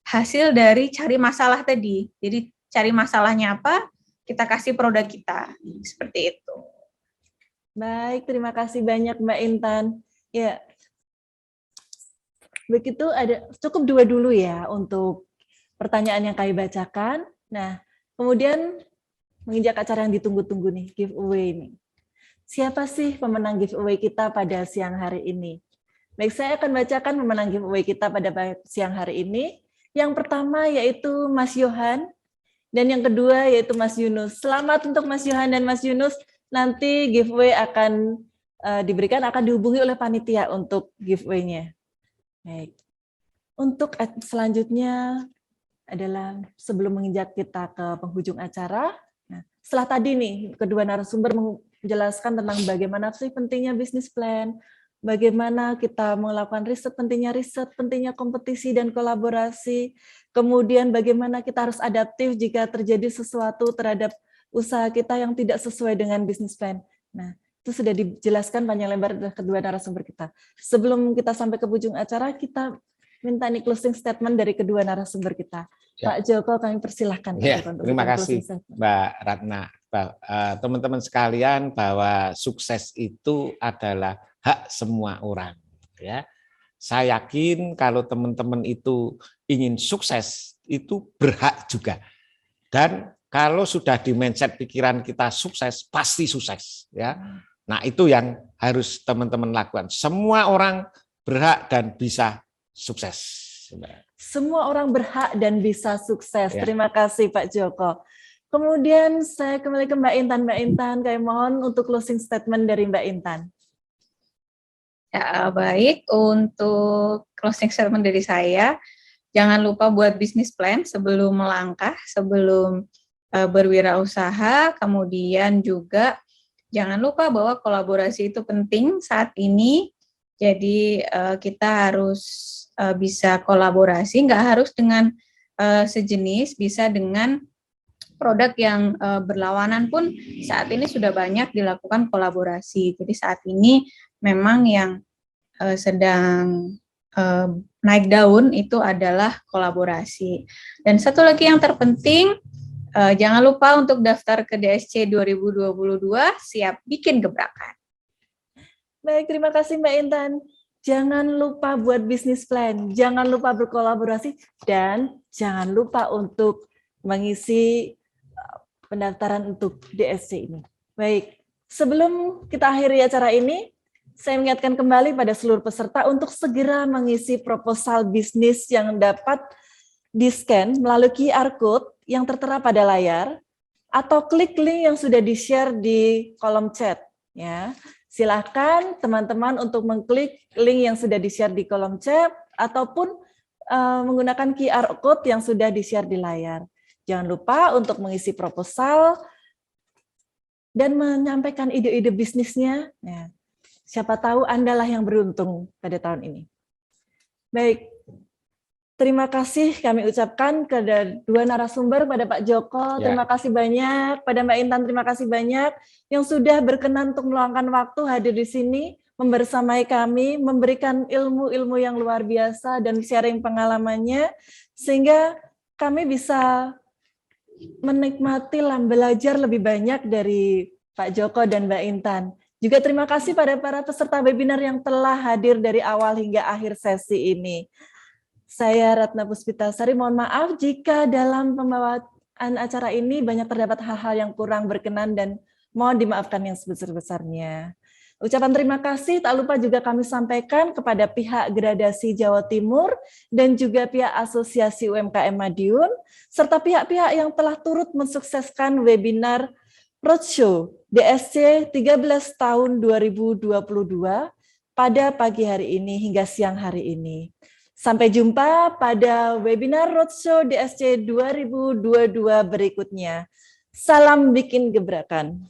hasil dari cari masalah tadi. Jadi cari masalahnya apa, kita kasih produk kita. Seperti itu. Baik, terima kasih banyak Mbak Intan. Ya, begitu ada cukup dua dulu ya untuk pertanyaan yang kami bacakan. Nah, kemudian menginjak acara yang ditunggu-tunggu nih, giveaway nih. Siapa sih pemenang giveaway kita pada siang hari ini? Baik, saya akan bacakan pemenang giveaway kita pada siang hari ini. Yang pertama yaitu Mas Yohan, dan yang kedua yaitu Mas Yunus. Selamat untuk Mas Yohan dan Mas Yunus. Nanti giveaway akan akan dihubungi oleh panitia untuk giveaway-nya. Baik. Untuk selanjutnya adalah sebelum menginjak kita ke penghujung acara. Nah, setelah tadi nih kedua narasumber menjelaskan tentang bagaimana sih pentingnya bisnis plan, bagaimana kita melakukan riset, pentingnya kompetisi dan kolaborasi, kemudian bagaimana kita harus adaptif jika terjadi sesuatu terhadap usaha kita yang tidak sesuai dengan bisnis plan. Nah, itu sudah dijelaskan panjang lebar oleh kedua narasumber kita. Sebelum kita sampai ke ujung acara, kita minta nih closing statement dari kedua narasumber kita. Ya. Pak Joko, kami persilahkan. Pak Ya, Joko, untuk terima memberikan kasih closing statement. Mbak Ratna. Teman-teman sekalian, bahwa sukses itu adalah hak semua orang. Ya, saya yakin kalau teman-teman itu ingin sukses, itu berhak juga. Dan kalau sudah di mindset pikiran kita sukses, pasti sukses. Ya, nah itu yang harus teman-teman lakukan. Semua orang berhak dan bisa sukses. Semua orang berhak dan bisa sukses. Ya. Terima kasih Pak Joko. Kemudian saya kembali ke Mbak Intan. Mbak Intan, kami mohon untuk closing statement dari Mbak Intan. Ya, baik. Untuk closing statement dari saya, jangan lupa buat bisnis plan sebelum melangkah, sebelum berwirausaha. Kemudian juga jangan lupa bahwa kolaborasi itu penting saat ini. Jadi kita harus bisa kolaborasi, nggak harus dengan sejenis, bisa dengan produk yang berlawanan pun saat ini sudah banyak dilakukan kolaborasi. Jadi saat ini memang yang sedang naik daun itu adalah kolaborasi. Dan satu lagi yang terpenting, jangan lupa untuk daftar ke DSC 2022, siap bikin gebrakan. Baik, terima kasih Mbak Intan. Jangan lupa buat bisnis plan, jangan lupa berkolaborasi, dan jangan lupa untuk mengisi pendaftaran untuk DSC ini. Baik, sebelum kita akhiri acara ini, saya mengingatkan kembali pada seluruh peserta untuk segera mengisi proposal bisnis yang dapat di-scan melalui QR Code yang tertera pada layar, atau klik link yang sudah di-share di kolom chat. Ya. Silakan teman-teman untuk mengklik link yang sudah di-share di kolom chat ataupun menggunakan QR Code yang sudah di-share di layar. Jangan lupa untuk mengisi proposal dan menyampaikan ide-ide bisnisnya. Ya. Siapa tahu Andalah yang beruntung pada tahun ini. Baik, terima kasih kami ucapkan kepada dua narasumber, pada Pak Joko, terima kasih banyak, pada Mbak Intan, terima kasih banyak yang sudah berkenan untuk meluangkan waktu hadir di sini, membersamai kami, memberikan ilmu-ilmu yang luar biasa dan sharing pengalamannya, sehingga kami bisa menikmati belajar lebih banyak dari Pak Joko dan Mbak Intan. Juga terima kasih pada para peserta webinar yang telah hadir dari awal hingga akhir sesi ini. Saya Ratna Puspitasari, mohon maaf jika dalam pembawaan acara ini banyak terdapat hal-hal yang kurang berkenan dan mohon dimaafkan yang sebesar-besarnya. Ucapan terima kasih tak lupa juga kami sampaikan kepada pihak Gradasi Jawa Timur dan juga pihak Asosiasi UMKM Madiun, serta pihak-pihak yang telah turut mensukseskan webinar Roadshow DSC 13 tahun 2022 pada pagi hari ini hingga siang hari ini. Sampai jumpa pada webinar Roadshow DSC 2022 berikutnya. Salam bikin gebrakan.